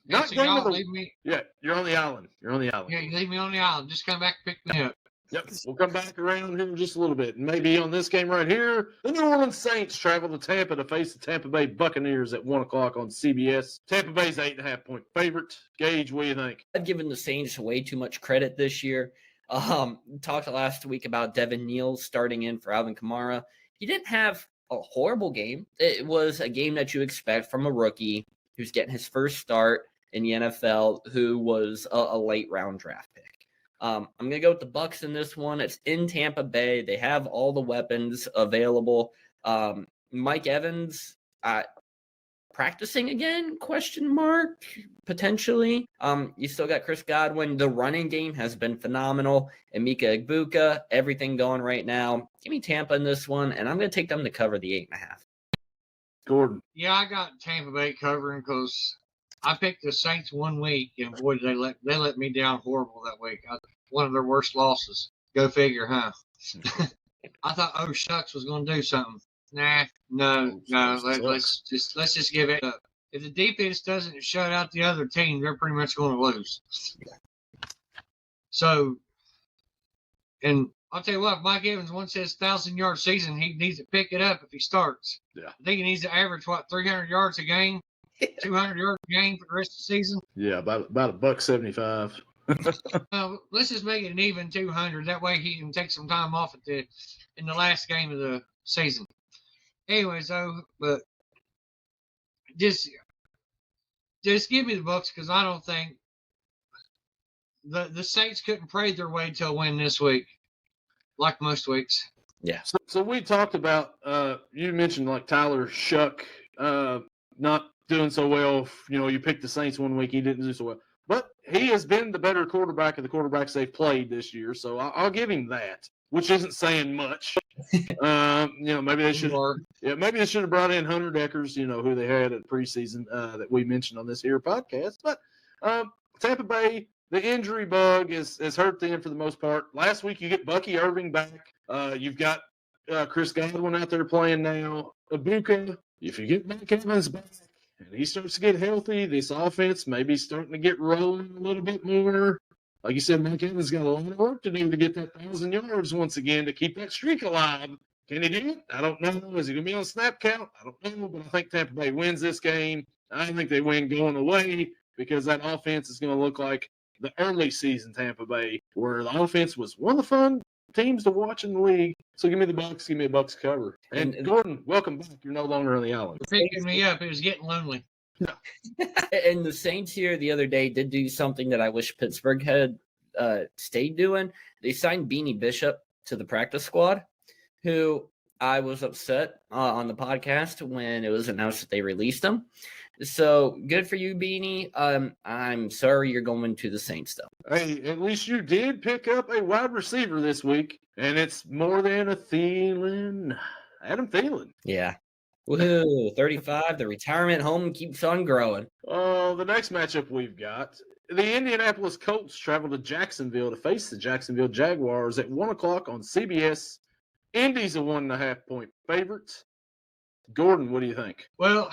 Not going to the. Yeah, you're on the island. Yeah, you leave me on the island. Just come back and pick me up. Yep, we'll come back around here in just a little bit. Maybe on this game right here, the New Orleans Saints travel to Tampa to face the Tampa Bay Buccaneers at 1:00 on CBS. Tampa Bay's 8.5-point favorite. Gage, what do you think? I've given the Saints way too much credit this year. Talked last week about Devin Neal starting in for Alvin Kamara. He didn't have a horrible game. It was a game that you expect from a rookie who's getting his first start in the NFL, who was a late round draft pick. I'm going to go with the Bucs in this one. It's in Tampa Bay. They have all the weapons available. Mike Evans, practicing again? Question mark. Potentially. You still got Chris Godwin. The running game has been phenomenal. And Mika Egbuka, everything going right now. Give me Tampa in this one, and I'm going to take them to cover the 8.5. Gordon. Yeah, I got Tampa Bay covering because I picked the Saints 1 week, and boy, did they let me down horrible that week. One of their worst losses. Go figure, huh? I thought, oh shucks, was going to do something. Nah, no. Let's just give it up. If the defense doesn't shut out the other team, they're pretty much going to lose. So, and I'll tell you what, if Mike Evans once says 1,000-yard season, he needs to pick it up if he starts. Yeah. I think he needs to average 300 yards a game, 200 yards a game for the rest of the season. Yeah, about $1.75. Let's just make it an even 200. That way he can take some time off in the last game of the season. Anyways, though, but just give me the Bucs because I don't think the Saints couldn't pray their way to a win this week, like most weeks. Yeah. So we talked about you mentioned like Tyler Shuck not doing so well. You picked the Saints 1 week, he didn't do so well, but he has been the better quarterback of the quarterbacks they've played this year. So I'll give him that, which isn't saying much. Maybe they should. Yeah, maybe they should have brought in Hunter Deckers. Who they had at preseason that we mentioned on this here podcast. But Tampa Bay, the injury bug has hurt them for the most part. Last week you get Bucky Irving back. You've got Chris Godwin out there playing now. Egbuka. If you get Mike Evans back and he starts to get healthy, this offense maybe starting to get rolling a little bit more. Like you said, Mike Evans got a lot of work to do to get that 1,000 yards once again to keep that streak alive. Can he do it? I don't know. Is he going to be on snap count? I don't know, but I think Tampa Bay wins this game. I think they win going away because that offense is going to look like the early season Tampa Bay, where the offense was one of the fun teams to watch in the league. So give me the Bucs. Give me a Bucs cover. And Gordon, welcome back. You're no longer on the island. Picking me up. It was getting lonely. And the Saints here the other day did do something that I wish Pittsburgh had stayed doing. They signed Beanie Bishop to the practice squad, who I was upset on the podcast when it was announced that they released him. So good for you, Beanie. I'm sorry you're going to the Saints, though. Hey, at least you did pick up a wide receiver this week, and it's more than a Thielen. Adam Thielen. Yeah. Woohoo, 35. The retirement home keeps on growing. Oh, the next matchup we've got. The Indianapolis Colts travel to Jacksonville to face the Jacksonville Jaguars at 1 o'clock on CBS. Indy's a 1.5-point favorite. Gordon, what do you think? Well,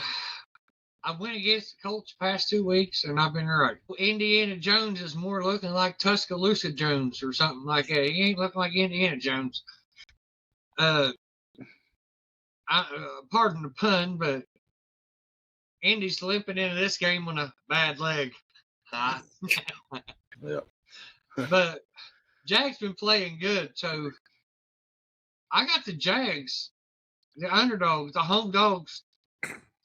I went against the Colts past 2 weeks, and I've been right. Indiana Jones is more looking like Tuscaloosa Jones or something like that. He ain't looking like Indiana Jones. Pardon the pun, but Indy's limping into this game on a bad leg. Yeah. But Jags been playing good, so I got the Jags, the underdogs, the home dogs,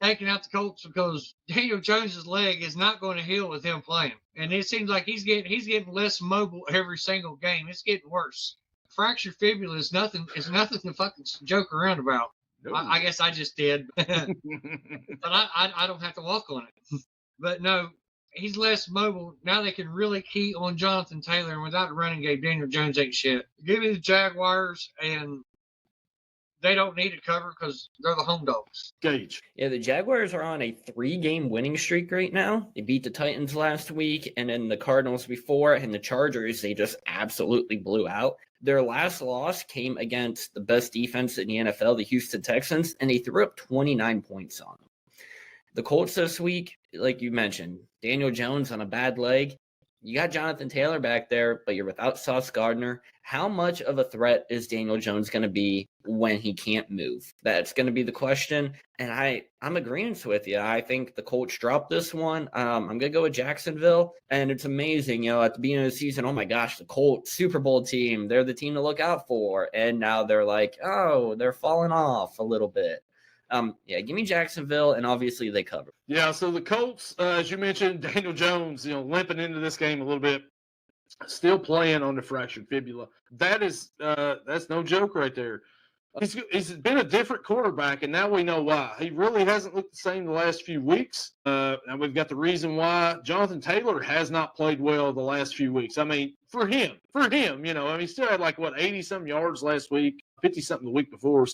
taking out the Colts because Daniel Jones's leg is not going to heal with him playing, and it seems like he's getting less mobile every single game. It's getting worse. Fractured fibula is nothing. It's nothing to fucking joke around about. No. I guess I just did, but I don't have to walk on it. But no, he's less mobile. Now they can really key on Jonathan Taylor, and without a running game, Daniel Jones ain't shit. Give me the Jaguars, and they don't need to cover because they're the home dogs. Gage. Yeah, the Jaguars are on a 3-game winning streak right now. They beat the Titans last week, and then the Cardinals before, and the Chargers, they just absolutely blew out. Their last loss came against the best defense in the NFL, the Houston Texans, and they threw up 29 points on them. The Colts this week, like you mentioned, Daniel Jones on a bad leg. you got Jonathan Taylor back there, but you're without Sauce Gardner. How much of a threat is Daniel Jones going to be when he can't move? That's going to be the question. And I'm agreeing with you. I think the Colts dropped this one. I'm going to go with Jacksonville. And it's amazing, at the beginning of the season, oh my gosh, the Colts Super Bowl team, they're the team to look out for. And now they're like, oh, they're falling off a little bit. Give me Jacksonville, and obviously they cover. Yeah, so the Colts, as you mentioned, Daniel Jones, limping into this game a little bit, still playing on the fractured fibula. That's no joke right there. He's been a different quarterback, and now we know why. He really hasn't looked the same the last few weeks, and we've got the reason why. Jonathan Taylor has not played well the last few weeks. I mean, for him, he still had 80-some yards last week, 50-something the week before.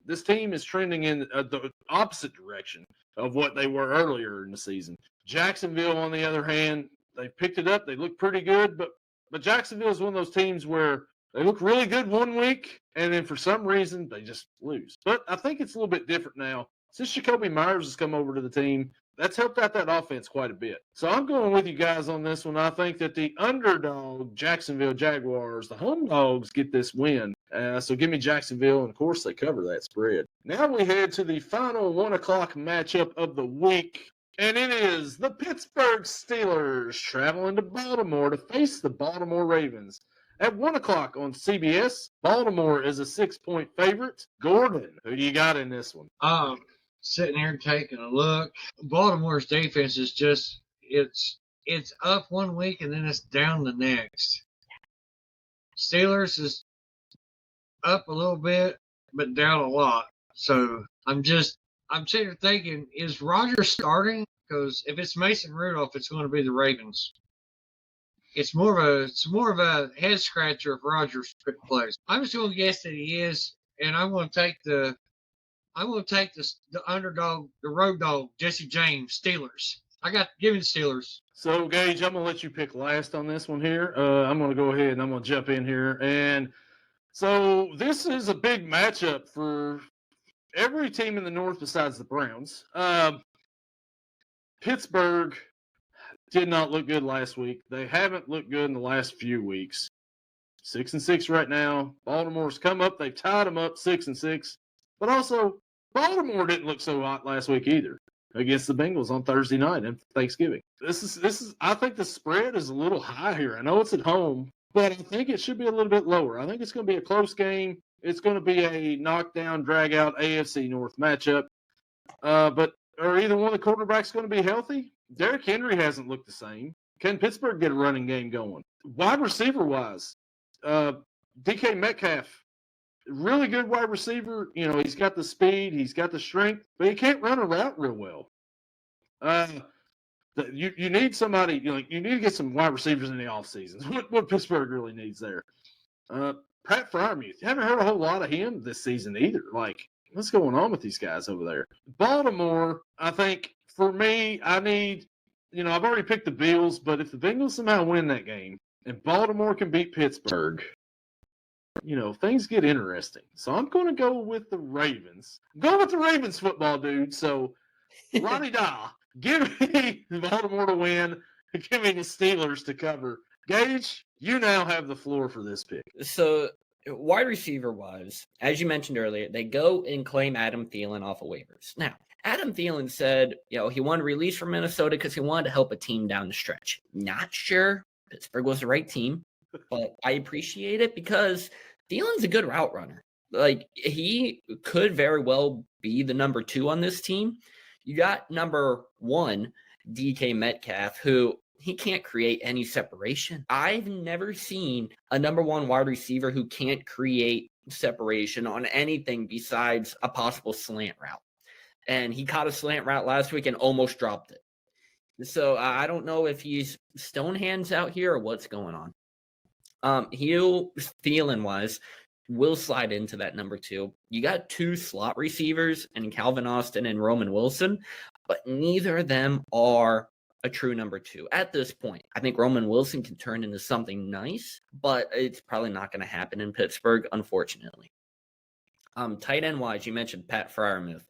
This team is trending in the opposite direction of what they were earlier in the season. Jacksonville, on the other hand, they picked it up. They look pretty good, but Jacksonville is one of those teams where they look really good one week, and then for some reason they just lose. But I think it's a little bit different now. Since Jakobi Meyers has come over to the team, that's helped out that offense quite a bit. So I'm going with you guys on this one. I think that the underdog Jacksonville Jaguars, the home dogs, get this win. So give me Jacksonville, and of course they cover that spread. Now we head to the final 1 o'clock matchup of the week. And it is the Pittsburgh Steelers traveling to Baltimore to face the Baltimore Ravens. At 1 o'clock on CBS, Baltimore is a 6-point favorite. Gordon, who do you got in this one? Sitting here taking a look. Baltimore's defense is just it's up one week and then it's down the next. Steelers is up a little bit but down a lot. So I'm sitting here thinking, is Rodgers starting? Because if it's Mason Rudolph, it's going to be the Ravens. It's more of a head scratcher if Rodgers plays. I'm just going to guess that he is, and I'm going to take the underdog, the road dog, Jesse James, Steelers. Give me the Steelers. So Gage, I'm going to let you pick last on this one here. I'm going to go ahead and I'm going to jump in here, and so this is a big matchup for every team in the North besides the Browns. Pittsburgh did not look good last week. They haven't looked good in the last few weeks. 6-6 right now. Baltimore's come up. They've tied them up 6-6. But also, Baltimore didn't look so hot last week either against the Bengals on Thursday night and Thanksgiving. This is. I think the spread is a little high here. I know it's at home, but I think it should be a little bit lower. I think it's going to be a close game. It's going to be a knockdown, drag-out AFC North matchup. But are either one of the quarterbacks going to be healthy? Derrick Henry hasn't looked the same. Can Pittsburgh get a running game going? Wide receiver-wise, DK Metcalf, really good wide receiver. He's got the speed, he's got the strength, but he can't run a route real well. You need somebody, you need to get some wide receivers in the offseason. What Pittsburgh really needs there. Pat Freiermuth, you haven't heard a whole lot of him this season either. What's going on with these guys over there? Baltimore, I think, for me, I need, I've already picked the Bills, but if the Bengals somehow win that game and Baltimore can beat Pittsburgh, things get interesting. So I'm going to go with the Ravens. I'm going with the Ravens football, dude. So, Ronnie Da, give me Baltimore to win. Give me the Steelers to cover. Gage, you now have the floor for this pick. So, wide receiver-wise, as you mentioned earlier, they go and claim Adam Thielen off of waivers. Now, Adam Thielen said, he wanted to release from Minnesota because he wanted to help a team down the stretch. Not sure Pittsburgh was the right team, but I appreciate it because Thielen's a good route runner. He could very well be the number 2 on this team. You got number 1, DK Metcalf, who he can't create any separation. I've never seen a number 1 wide receiver who can't create separation on anything besides a possible slant route. And he caught a slant route last week and almost dropped it. So I don't know if he's stone hands out here or what's going on. Thielen-wise, will slide into that number 2. You got 2 slot receivers in Calvin Austin and Roman Wilson, but neither of them are a true number 2 at this point. I think Roman Wilson can turn into something nice, but it's probably not going to happen in Pittsburgh, unfortunately. Tight end-wise, you mentioned Pat Freiermuth.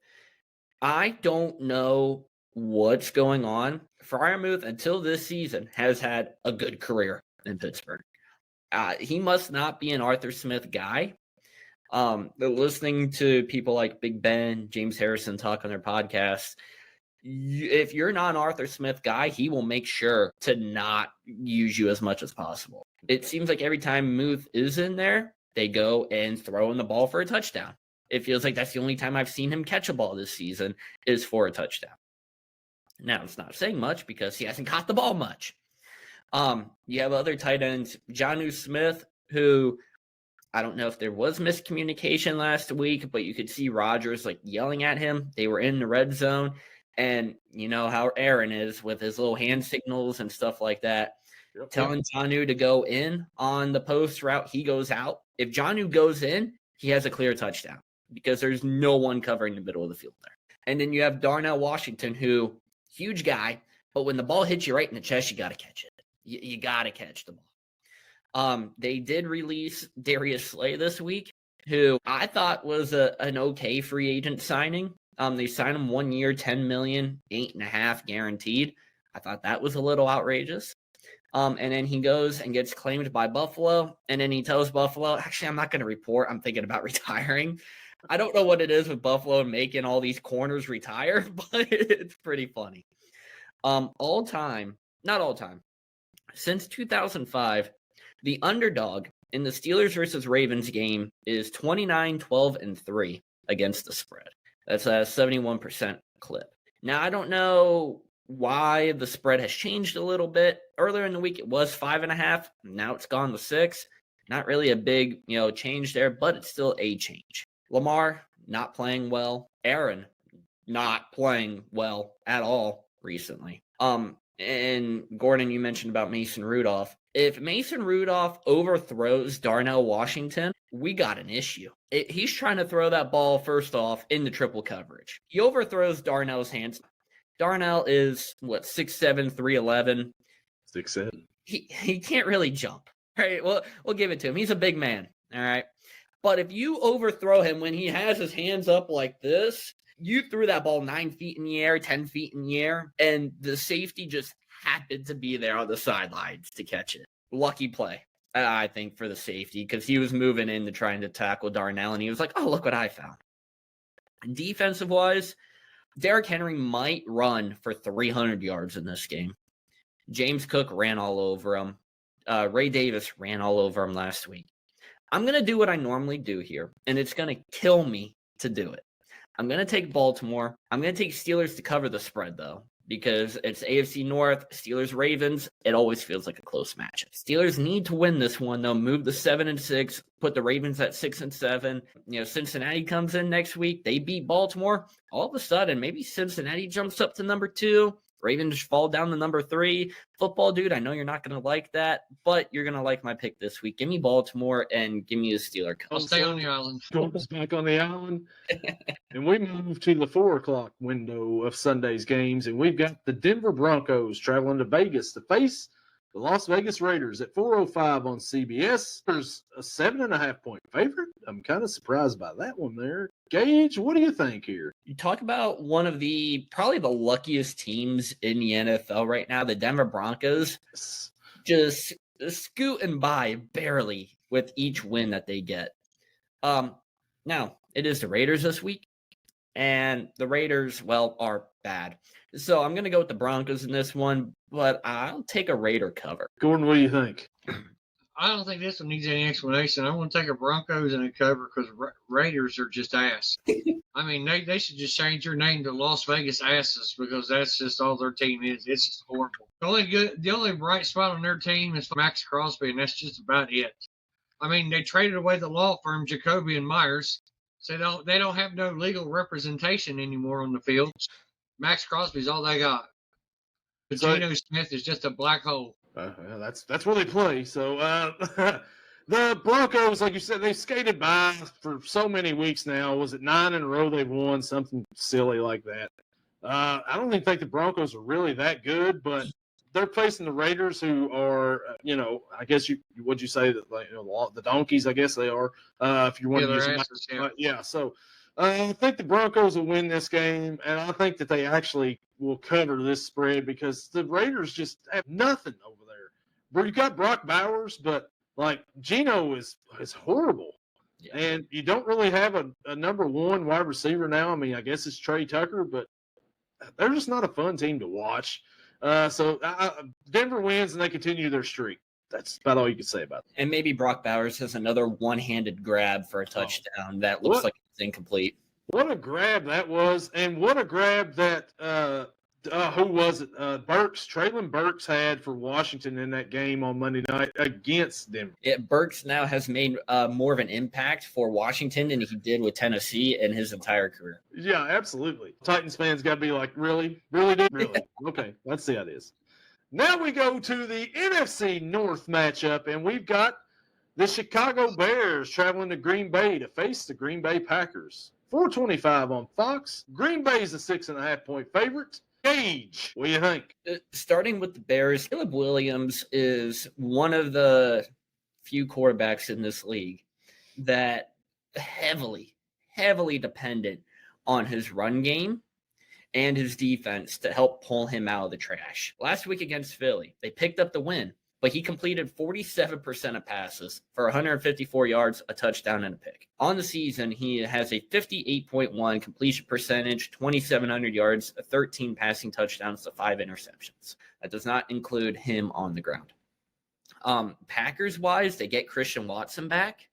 I don't know what's going on. Freiermuth, until this season, has had a good career in Pittsburgh. He must not be an Arthur Smith guy. Listening to people like Big Ben, James Harrison talk on their podcasts, if you're not an Arthur Smith guy, he will make sure to not use you as much as possible. It seems like every time Muth is in there, they go and throw in the ball for a touchdown. It feels like that's the only time I've seen him catch a ball this season is for a touchdown. Now, it's not saying much because he hasn't caught the ball much. You have other tight ends, Jonnu Smith, who I don't know if there was miscommunication last week, but you could see Rodgers like yelling at him. They were in the red zone. And you know how Aaron is with his little hand signals and stuff like that. Yep. Telling Jonnu to go in on the post route, he goes out. If Jonnu goes in, he has a clear touchdown because there's no one covering the middle of the field there. And then you have Darnell Washington, who, huge guy, but when the ball hits you right in the chest, you got to catch it. You got to catch the ball. They did release Darius Slay this week, who I thought was an okay free agent signing. They signed him 1 year, $10 million, 8.5 guaranteed. I thought that was a little outrageous. And then he goes and gets claimed by Buffalo. And then he tells Buffalo, actually, I'm not going to report. I'm thinking about retiring. I don't know what it is with Buffalo and making all these corners retire, but it's pretty funny. Not all time, since 2005, the underdog in the Steelers versus Ravens game is 29-12-3 against the spread. That's a 71% clip. Now, I don't know why the spread has changed a little bit. Earlier in the week, it was 5.5. Now it's gone to 6. Not really a big, change there, but it's still a change. Lamar, not playing well. Aaron, not playing well at all recently. And Gordon, you mentioned about Mason Rudolph. If Mason Rudolph overthrows Darnell Washington, we got an issue. He's trying to throw that ball, first off, in the triple coverage. He overthrows Darnell's hands. Darnell is, 6'7", 311. 6'7". He can't really jump. Right? Well, we'll give it to him. He's a big man. All right. But if you overthrow him when he has his hands up like this, you threw that ball 9 feet in the air, 10 feet in the air, and the safety just happened to be there on the sidelines to catch it. Lucky play, I think, for the safety, because he was moving in to trying to tackle Darnell, and he was like, oh, look what I found. Defensive-wise, Derrick Henry might run for 300 yards in this game. James Cook ran all over him. Ray Davis ran all over him last week. I'm going to do what I normally do here, and it's going to kill me to do it. I'm going to take Baltimore. I'm going to take Steelers to cover the spread, though, because it's AFC North, Steelers-Ravens. It always feels like a close matchup. Steelers need to win this one, though. Move the 7-6, put the Ravens at 6-7. Cincinnati comes in next week. They beat Baltimore. All of a sudden, maybe Cincinnati jumps up to number 2. Ravens fall down to number 3. Football dude, I know you're not going to like that, but you're going to like my pick this week. Give me Baltimore and give me a Steeler. I'll stay on the island. Goes back on the island. And we move to the 4 o'clock window of Sunday's games, and we've got the Denver Broncos traveling to Vegas to face the Las Vegas Raiders at 4:05 on CBS. There's a 7.5-point favorite. I'm kind of surprised by that one there. Gage, what do you think here? You talk about one of probably the luckiest teams in the NFL right now, the Denver Broncos, just scooting by barely with each win that they get. Now, it is the Raiders this week, and the Raiders, are bad. So I'm going to go with the Broncos in this one, but I'll take a Raider cover. Gordon, what do you think? I don't think this one needs any explanation. I'm going to take a Broncos and a cover because Raiders are just ass. I mean, they should just change their name to Las Vegas Asses because that's just all their team is. It's just horrible. The only bright spot on their team is Max Crosby, and that's just about it. I mean, they traded away the law firm Jacoby and Myers, so they don't have no legal representation anymore on the field. Max Crosby's all they got. But Geno Smith is just a black hole. That's where they play. So the Broncos, like you said, they skated by for so many weeks now. Was it 9 in a row they've won? Something silly like that. I don't even think the Broncos are really that good, but they're facing the Raiders, who are, I guess would you say that the donkeys? I guess they are. If you want to use them, yeah. So I think the Broncos will win this game, and I think that they actually will cover this spread because the Raiders just have nothing over there. Where you got Brock Bowers, but like Geno is horrible. Yeah. And you don't really have a number one wide receiver now. I mean, I guess it's Trey Tucker, but they're just not a fun team to watch. So Denver wins and they continue their streak. That's about all you can say about it. And maybe Brock Bowers has another one-handed grab for a touchdown that looks like it's incomplete. What a grab that was, and what a grab that who was it? Treylon Burks had for Washington in that game on Monday night against Denver. Burks now has made more of an impact for Washington than he did with Tennessee in his entire career. Yeah, absolutely. Titans fans got to be like, really, dude? Really? Okay, let's see how it is. Now we go to the NFC North matchup, and we've got the Chicago Bears traveling to Green Bay to face the Green Bay Packers. 4:25 on Fox. Green Bay is a 6.5-point favorite. Gage, what do you think? Starting with the Bears, Caleb Williams is one of the few quarterbacks in this league that heavily dependent on his run game and his defense to help pull him out of the trash. Last week against Philly, they picked up the win, but he completed 47% of passes for 154 yards, a touchdown, and a pick. On the season, he has a 58.1 completion percentage, 2,700 yards, 13 passing touchdowns to 5 interceptions. That does not include him on the ground. Packers-wise, they get Christian Watson back.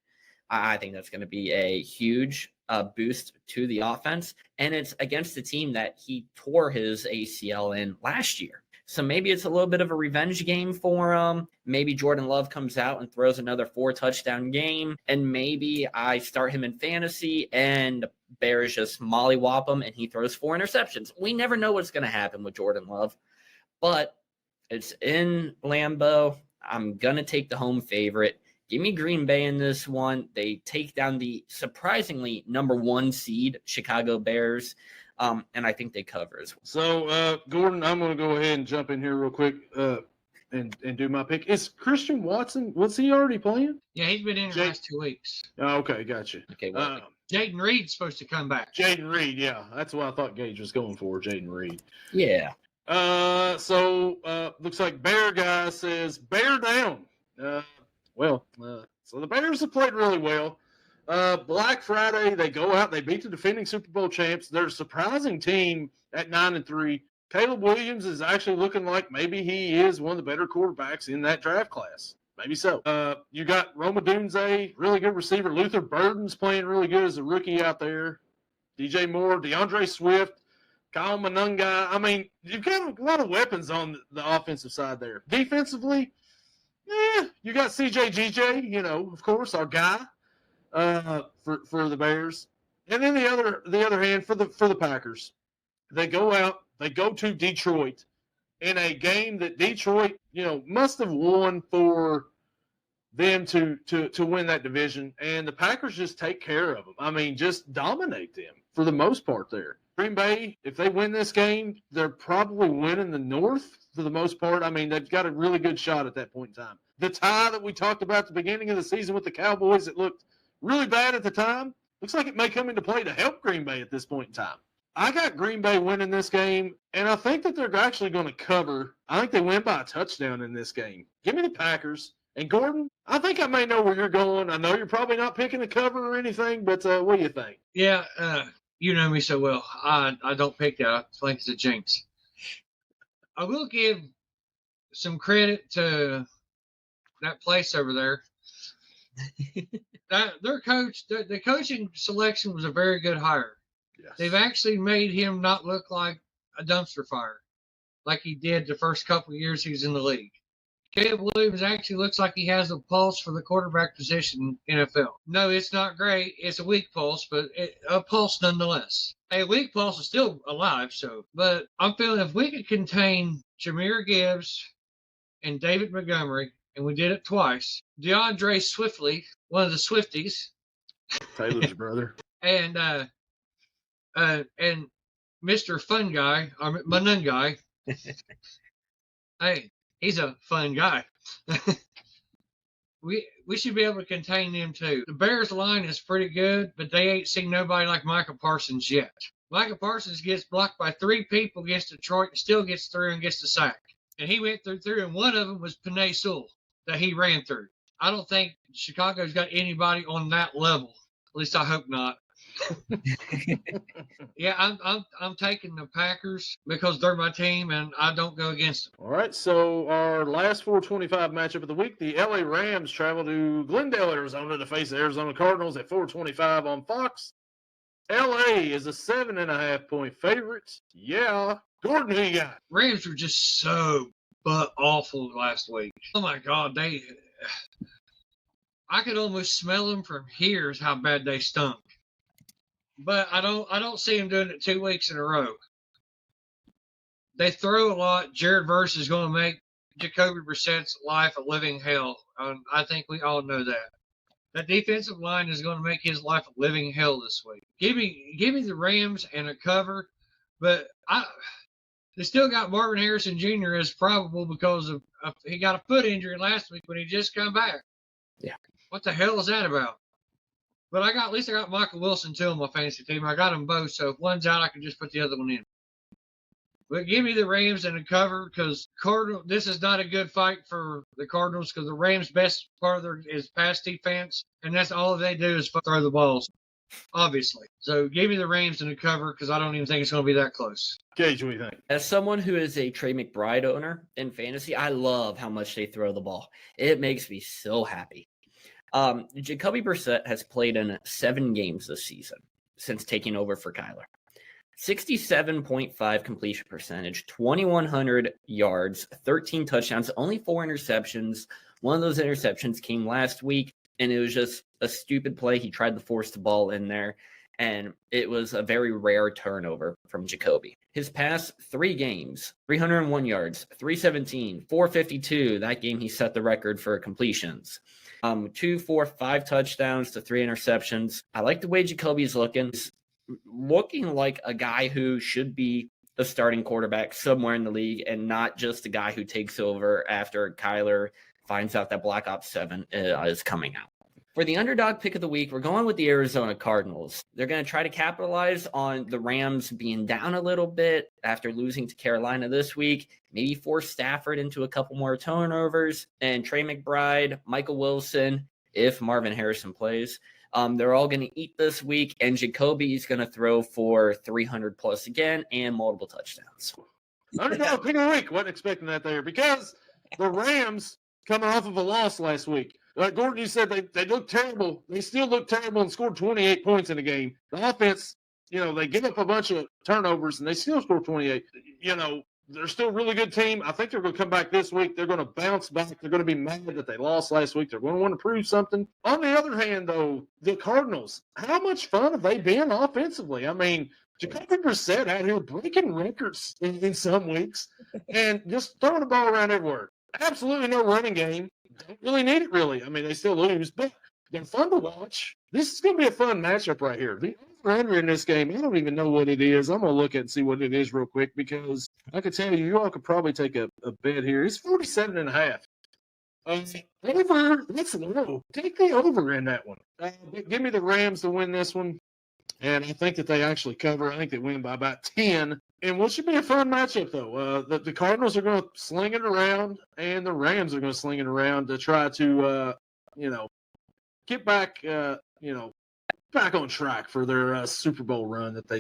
I think that's going to be a huge boost to the offense, and it's against the team that he tore his ACL in last year. So maybe it's a little bit of a revenge game for him. Maybe Jordan Love comes out and throws another 4-touchdown game, and maybe I start him in fantasy and Bears just mollywop him and he throws 4 interceptions. We never know what's going to happen with Jordan Love, but it's in Lambeau. I'm going to take the home favorite. Give me Green Bay in this one. They take down the surprisingly number 1 seed Chicago Bears, and I think they cover as well. So, Gordon, I'm going to go ahead and jump in here real quick and do my pick. Is Christian Watson, was he already playing? Yeah, he's been in the last 2 weeks. Oh, okay, gotcha. Okay, well, Jaden Reed's supposed to come back. Jaden Reed, yeah. That's what I thought Gage was going for, Jaden Reed. yeah. So looks like Bear Guy says, bear down. So the Bears have played really well. Black Friday, they go out, they beat the defending Super Bowl champs. They're a surprising team at 9-3. Caleb Williams is actually looking like maybe he is one of the better quarterbacks in that draft class. Maybe so. You got Roma Dunze, really good receiver. Luther Burden's playing really good as a rookie out there. DJ Moore, DeAndre Swift, Kyle Manunga. I mean, you've got a lot of weapons on the offensive side there. Defensively, you got CJ, of course, our guy for the Bears. And then the other hand for the Packers, they go out, they go to Detroit in a game that Detroit, must have won for them to win that division, and the Packers just take care of them. I mean, just dominate them for the most part there. Green Bay, if they win this game, they're probably winning the North for the most part. I mean, they've got a really good shot at that point in time. The tie that we talked about at the beginning of the season with the Cowboys, it looked really bad at the time. Looks like it may come into play to help Green Bay at this point in time. I got Green Bay winning this game, and I think that they're actually going to cover. I think they win by a touchdown in this game. Give me the Packers. And Gordon, I think I may know where you're going. I know you're probably not picking a cover or anything, but what do you think? Yeah, you know me so well. I don't pick that. I think it's a jinx. I will give some credit to that place over there. Their coach, the coaching selection was a very good hire. Yes. They've actually made him not look like a dumpster fire, like he did the first couple of years he was in the league. Caleb Williams actually looks like he has a pulse for the quarterback position in NFL. No, it's not great. It's a weak pulse, but a pulse nonetheless. A weak pulse is still alive, but I'm feeling if we could contain Jahmyr Gibbs and David Montgomery, and we did it twice, DeAndre Swiftly, one of the Swifties, Taylor's brother, and Mr. Fun Guy, or Manun Guy. Hey, he's a fun guy. we should be able to contain them too. The Bears line is pretty good, but they ain't seen nobody like Micah Parsons yet. Micah Parsons gets blocked by 3 people against Detroit and still gets through and gets the sack. And he went through, and one of them was Penei Sewell that he ran through. I don't think Chicago's got anybody on that level. At least I hope not. Yeah, I'm taking the Packers because they're my team and I don't go against them. All right, so our last 425 matchup of the week, the LA Rams travel to Glendale, Arizona to face the Arizona Cardinals at 425 on Fox. LA is a 7.5-point favorite. Yeah. Gordon, who you got? Rams were just so awful last week. Oh my God, I could almost smell them from here. Is how bad they stunk. But I don't see them doing it 2 weeks in a row. They throw a lot. Jared Verse is going to make Jacoby Brissett's life a living hell. I think we all know that. That defensive line is going to make his life a living hell this week. Give me the Rams and a cover, but they still got Marvin Harrison Jr. as probable because of he got a foot injury last week when he just come back. Yeah. What the hell is that about? But at least I got Michael Wilson too on my fantasy team. I got them both, so if one's out, I can just put the other one in. But give me the Rams and a cover because this is not a good fight for the Cardinals because the Rams' best part of is pass defense, and that's all they do is throw the balls, obviously. So give me the Rams and a cover because I don't even think it's going to be that close. Gage, what do you think? As someone who is a Trey McBride owner in fantasy, I love how much they throw the ball. It makes me so happy. Jacoby Brissett has played in 7 games this season since taking over for Kyler. 67.5 completion percentage, 2,100 yards, 13 touchdowns, only 4 interceptions. One of those interceptions came last week, and it was just a stupid play. He tried to force the ball in there, and it was a very rare turnover from Jacoby. His past 3 games, 301 yards, 317, 452. That game he set the record for completions. 2, 4, 5 touchdowns to 3 interceptions. I like the way Jacoby's looking. He's looking like a guy who should be the starting quarterback somewhere in the league and not just a guy who takes over after Kyler finds out that Black Ops 7 is coming out. For the underdog pick of the week, we're going with the Arizona Cardinals. They're going to try to capitalize on the Rams being down a little bit after losing to Carolina this week, maybe force Stafford into a couple more turnovers, and Trey McBride, Michael Wilson, if Marvin Harrison plays. They're all going to eat this week, and Jacoby is going to throw for 300 plus again and multiple touchdowns. Underdog pick of the week. Wasn't expecting that there because the Rams coming off of a loss last week. Like Gordon, you said they look terrible. They still look terrible and scored 28 points in the game. The offense, they give up a bunch of turnovers and they still score 28. They're still a really good team. I think they're going to come back this week. They're going to bounce back. They're going to be mad that they lost last week. They're going to want to prove something. On the other hand, though, the Cardinals, how much fun have they been offensively? I mean, Jacoby Brissett out here breaking records in some weeks and just throwing the ball around everywhere. Absolutely no running game. Don't really need it, really. I mean, they still lose, but they're fun to watch. This is going to be a fun matchup right here. The over-under in this game, I don't even know what it is. I'm going to look at and see what it is real quick because I could tell you all could probably take a bet here. It's 47.5. Over, that's low. Take the over in that one. Give me the Rams to win this one, and I think that they actually cover. I think they win by about 10. And what should be a fun matchup, though? The Cardinals are going to sling it around, and the Rams are going to sling it around to try to, get back, back on track for their Super Bowl run that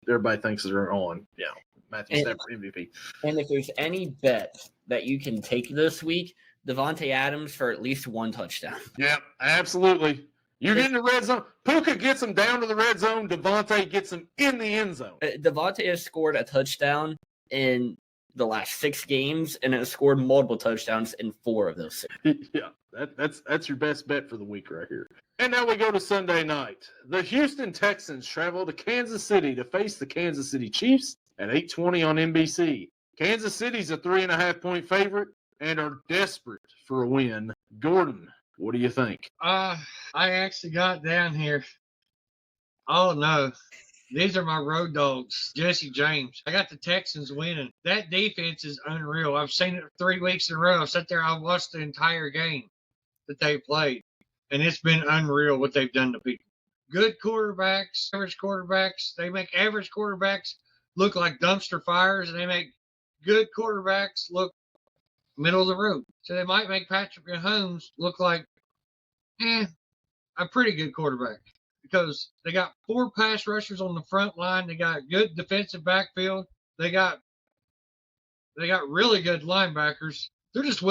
everybody thinks they're on. Yeah, Matthew Stafford MVP. And if there's any bet that you can take this week, Devontae Adams for at least 1 touchdown. Yeah, absolutely. You're getting the red zone. Puka gets him down to the red zone. Devontae gets him in the end zone. Devontae has scored a touchdown in the last 6 games and has scored multiple touchdowns in 4 of those 6. Yeah, that's your best bet for the week right here. And now we go to Sunday night. The Houston Texans travel to Kansas City to face the Kansas City Chiefs at 8:20 on NBC. Kansas City's a 3.5-point favorite and are desperate for a win. Gordon, what do you think? I actually got down here. Oh, no. These are my road dogs, Jesse James. I got the Texans winning. That defense is unreal. I've seen it 3 weeks in a row. I've sat there, I've watched the entire game. that they played, and it's been unreal what they've done to people. Good quarterbacks, average quarterbacks, they make average quarterbacks look like dumpster fires, and they make good quarterbacks look middle of the road. So they might make Patrick Mahomes look like a pretty good quarterback because they got 4 pass rushers on the front line. They got good defensive backfield. They got really good linebackers. They're just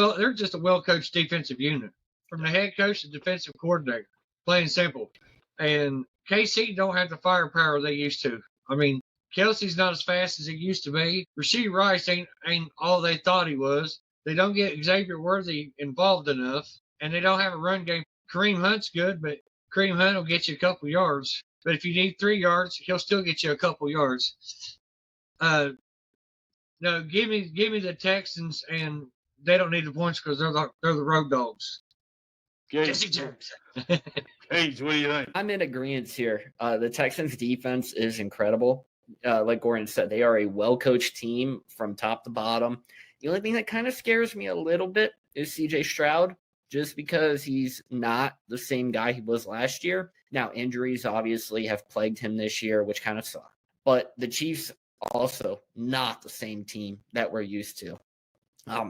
a well-coached defensive unit from the head coach to defensive coordinator, plain simple. And KC don't have the firepower they used to. I mean, Kelsey's not as fast as he used to be. Rashee Rice ain't all they thought he was. They don't get Xavier Worthy involved enough, and they don't have a run game. Kareem Hunt's good, but Kareem Hunt will get you a couple yards. But if you need 3 yards, he'll still get you a couple yards. No, give me the Texans, and they don't need the points because they're the road dogs. Jesse James. Gage, what do you think? I'm in agreement here. The Texans' defense is incredible. Like Gordon said, they are a well-coached team from top to bottom. The only thing that kind of scares me a little bit is C.J. Stroud, just because he's not the same guy he was last year. Now, injuries obviously have plagued him this year, which kind of suck. But the Chiefs also not the same team that we're used to.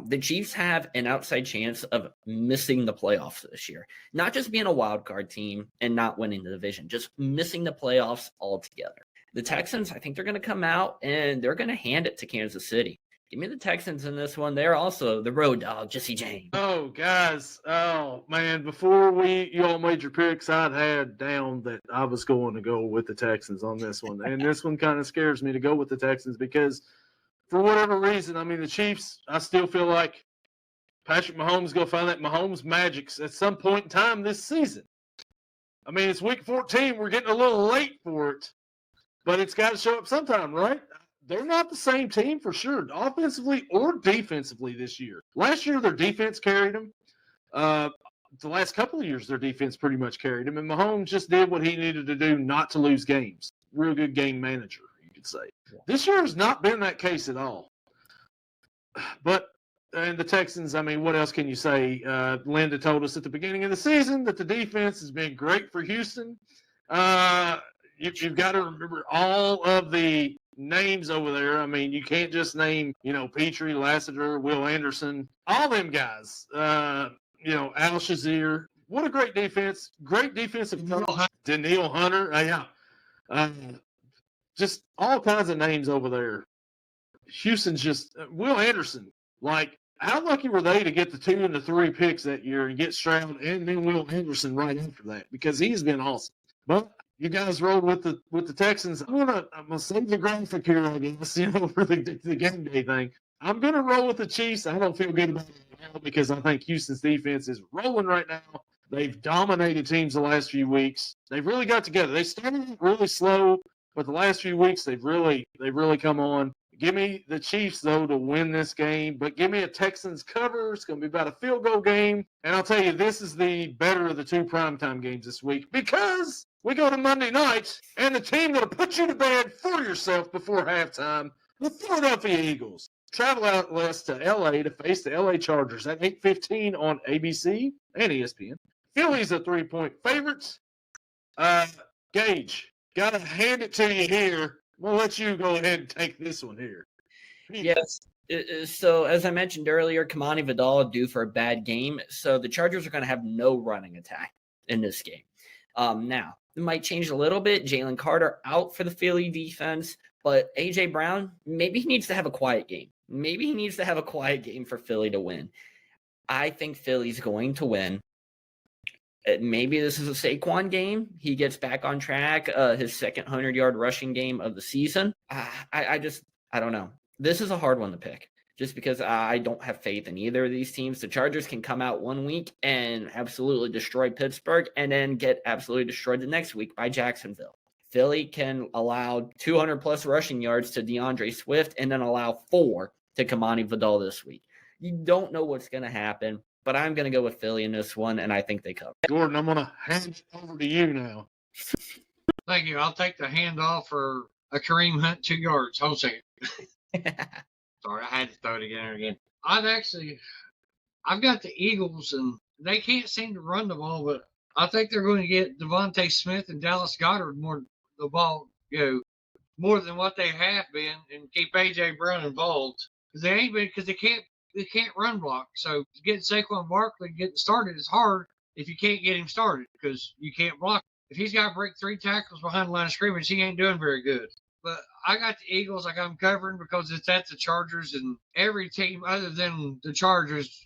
The Chiefs have an outside chance of missing the playoffs this year. Not just being a wild card team and not winning the division, just missing the playoffs altogether. The Texans, I think they're going to come out and they're going to hand it to Kansas City. Give me the Texans in this one. They're also the road dog, Jesse James. Oh, guys. Oh, man. Before you all made your picks, I'd had down that I was going to go with the Texans on this one. And this one kind of scares me to go with the Texans because for whatever reason, I mean, the Chiefs, I still feel like Patrick Mahomes is going to find that Mahomes magic at some point in time this season. I mean, it's week 14. We're getting a little late for it, but it's got to show up sometime, right? They're not the same team for sure, offensively or defensively this year. Last year, their defense carried them. The last couple of years, their defense pretty much carried them, and Mahomes just did what he needed to do not to lose games. Real good game manager, you could say. This year has not been that case at all. But, and the Texans, I mean, what else can you say? Linda told us at the beginning of the season that the defense has been great for Houston. You've got to remember all of the names over there. I mean, you can't just name, Petrie, Lassiter, Will Anderson, all them guys. Al Shazier. What a great defense. Great defensive coach. Daniil Hunter. Yeah. Just all kinds of names over there. Houston's just Will Anderson. Like, how lucky were they to get the 2 and the 3 picks that year and get Stroud and then Will Anderson right after that? Because he's been awesome. But you guys rolled with the Texans. I'm gonna save the graphic here, I guess, for the game day thing. I'm gonna roll with the Chiefs. I don't feel good about it now because I think Houston's defense is rolling right now. They've dominated teams the last few weeks. They've really got together. They started really slow, but the last few weeks they've really come on. Give me the Chiefs, though, to win this game, but give me a Texans cover. It's going to be about a field goal game. And I'll tell you, this is the better of the 2 primetime games this week because we go to Monday night, and the team that'll put you to bed for yourself before halftime, the Philadelphia Eagles, travel out west to L.A. to face the L.A. Chargers at 8:15 on ABC and ESPN. Philly's a 3-point favorite. Gage, got to hand it to you here. We'll let you go ahead and take this one here. Yes. So, as I mentioned earlier, Kamani Vidal due for a bad game. So, the Chargers are going to have no running attack in this game. Now, it might change a little bit. Jalen Carter out for the Philly defense. But A.J. Brown, maybe he needs to have a quiet game. Maybe he needs to have a quiet game for Philly to win. I think Philly's going to win. Maybe this is a Saquon game. He gets back on track, his second 100-yard rushing game of the season. I don't know. This is a hard one to pick just because I don't have faith in either of these teams. The Chargers can come out one week and absolutely destroy Pittsburgh and then get absolutely destroyed the next week by Jacksonville. Philly can allow 200-plus rushing yards to DeAndre Swift and then allow 4 to Kamani Vidal this week. You don't know what's going to happen. But I'm going to go with Philly in this one, and I think they cover. Gordon, I'm going to hand it over to you now. Thank you. I'll take the handoff for a Kareem Hunt 2 yards. Hold a second. Sorry, I had to throw it again. I've got the Eagles, and they can't seem to run the ball, but I think they're going to get Devontae Smith and Dallas Goedert more the ball, more than what they have been, and keep AJ Brown involved because they ain't been because they can't run block. So getting Saquon Barkley getting started is hard if you can't get him started because you can't block. If he's got to break 3 tackles behind the line of scrimmage, he ain't doing very good. But I got the Eagles. I got them covering because it's at the Chargers, and every team other than the Chargers,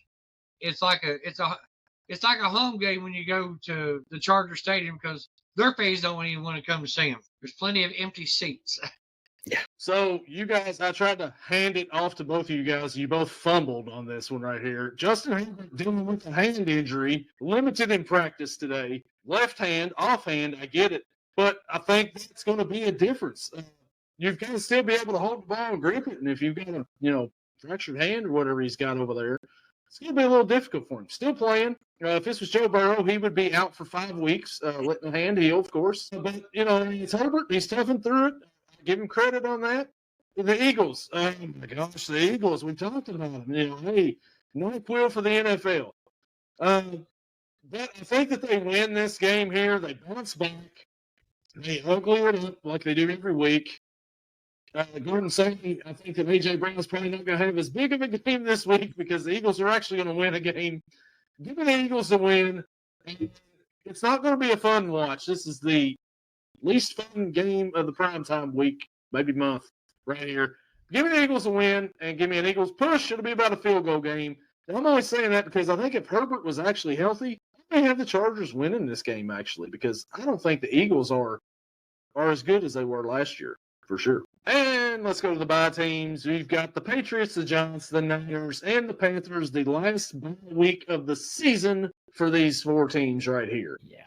it's like a home game when you go to the Charger Stadium because their fans don't even want to come to see them. There's plenty of empty seats. Yeah. So you guys, I tried to hand it off to both of you guys. You both fumbled on this one right here. Justin Herbert dealing with a hand injury, limited in practice today. Left hand, offhand, I get it. But I think that's going to be a difference. You've got to still be able to hold the ball and grip it. And if you've got a, fractured hand or whatever he's got over there, it's going to be a little difficult for him. Still playing. If this was Joe Burrow, he would be out for 5 weeks, letting the hand heal, of course. But, it's Herbert. He's toughened through it. Give him credit on that. The Eagles. Oh, my gosh, the Eagles. We talked about them. Hey, no quill for the NFL. But I think that they win this game here. They bounce back. They ugly it up like they do every week. Gordon saying, I think that A.J. Brown's probably not going to have as big of a game this week because the Eagles are actually going to win a game. Give the Eagles the win. And it's not going to be a fun watch. This is the least fun game of the primetime week, maybe month, right here. Give me the Eagles a win and give me an Eagles push. It'll be about a field goal game. And I'm only saying that because I think if Herbert was actually healthy, I may have the Chargers winning this game, actually, because I don't think the Eagles are as good as they were last year, for sure. And let's go to the bye teams. We've got the Patriots, the Giants, the Niners, and the Panthers, the last bye week of the season for these 4 teams right here. Yeah.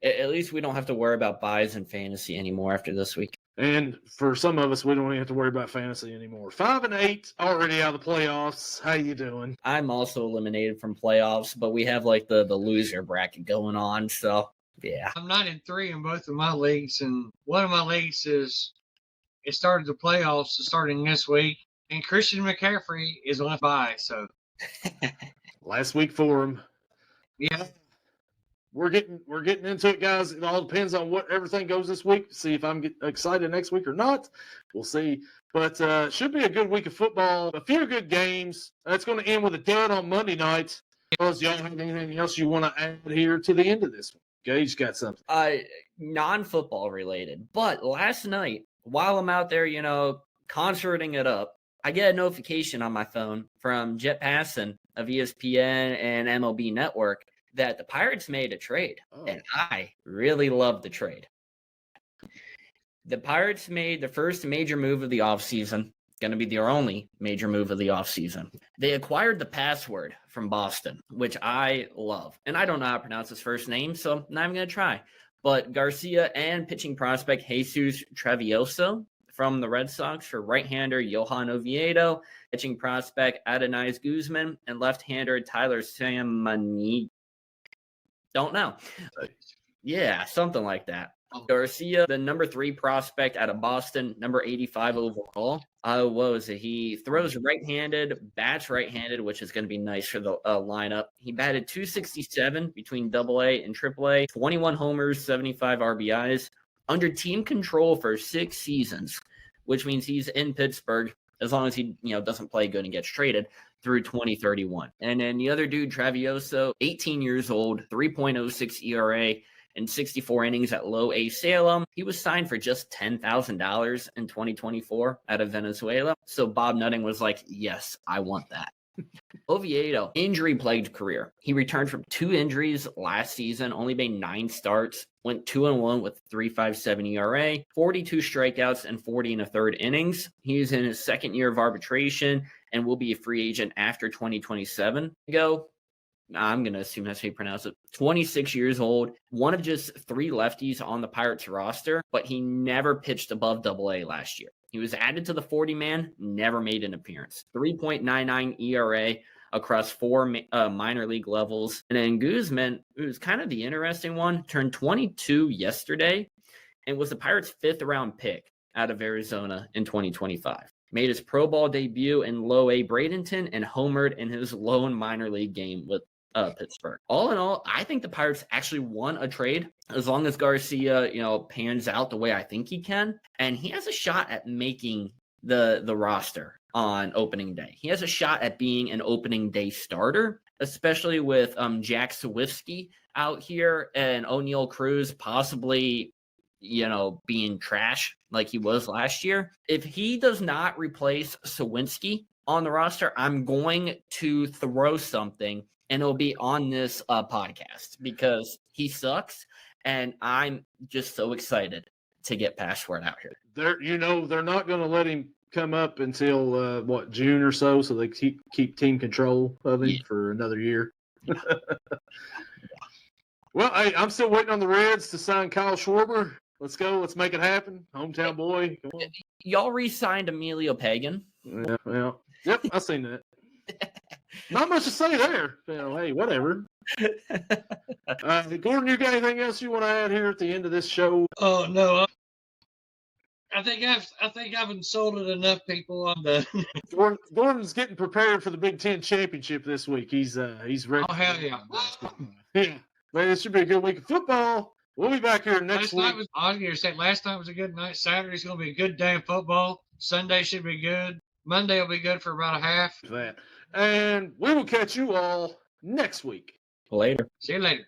At least we don't have to worry about buys in fantasy anymore after this week. And for some of us, we don't even have to worry about fantasy anymore. 5-8, already out of the playoffs. How you doing? I'm also eliminated from playoffs, but we have the loser bracket going on. So, yeah. I'm 9-3 in both of my leagues, and one of my leagues it started the playoffs starting this week, and Christian McCaffrey is on a bye. So last week for him. Yeah. We're getting into it, guys. It all depends on what everything goes this week. See if I'm excited next week or not. We'll see. But should be a good week of football. A few good games. It's going to end with a dud on Monday night. Does y'all have anything else you want to add here to the end of this one? Gage got something. Non-football related. But last night, while I'm out there, concerting it up, I get a notification on my phone from Jet Passon of ESPN and MLB Network that the Pirates made a trade, and I really love the trade. The Pirates made the first major move of the offseason, going to be their only major move of the offseason. They acquired the password from Boston, which I love. And I don't know how to pronounce his first name, so I'm not even going to try. But Garcia and pitching prospect Jesus Travioso from the Red Sox for right-hander Johan Oviedo, pitching prospect Adonis Guzman, and left-hander Tyler Samaniego. Don't know. Yeah, something like that. Garcia, the number 3 prospect out of Boston, number 85 overall. What was it? He throws right-handed, bats right-handed, which is going to be nice for the lineup. He batted .267 between AA and AAA, 21 homers, 75 RBIs, under team control for 6 seasons, which means he's in Pittsburgh as long as he doesn't play good and gets traded through 2031. And then the other dude, Travioso, 18 years old, 3.06 ERA, and 64 innings at Low A Salem. He was signed for just $10,000 in 2024 out of Venezuela. So Bob Nutting was like, yes, I want that. Oviedo, injury-plagued career. He returned from 2 injuries last season, only made 9 starts, went 2-1 with 3.57 ERA, 42 strikeouts, and 40 1/3 innings. He's in his 2nd year of arbitration and will be a free agent after 2027. I'm going to assume that's how you pronounce it. 26 years old, one of just 3 lefties on the Pirates roster, but he never pitched above AA last year. He was added to the 40-man, never made an appearance. 3.99 ERA across 4 minor league levels. And then Guzman, who's kind of the interesting one, turned 22 yesterday and was the Pirates' 5th-round pick out of Arizona in 2025. Made his pro ball debut in Low A Bradenton and homered in his lone minor league game with Pittsburgh. All in all, I think the Pirates actually won a trade as long as Garcia, pans out the way I think he can, and he has a shot at making the roster on opening day. He has a shot at being an opening day starter, especially with Jack Sawifsky out here and O'Neal Cruz possibly, being trash like he was last year. If he does not replace Sawinski on the roster, I'm going to throw something, and it'll be on this podcast because he sucks, and I'm just so excited to get Password out here. They're not going to let him come up until June or so they keep team control of him for another year. Well, I'm still waiting on the Reds to sign Kyle Schwarber. Let's go. Let's make it happen. Hometown boy. Come on. Y'all re-signed Emilio Pagan. Yeah, well, yep, I seen that. Not much to say there. Hey, whatever. Gordon, you got anything else you want to add here at the end of this show? Oh no, I think I've insulted enough people on the. Gordon's getting prepared for the Big Ten championship this week. He's ready. Oh hell yeah! Yeah, man, it should be a good week of football. We'll be back here next week. I was going to say last night was a good night. Saturday's going to be a good day of football. Sunday should be good. Monday will be good for about a half. That. And we will catch you all next week. Later. See you later.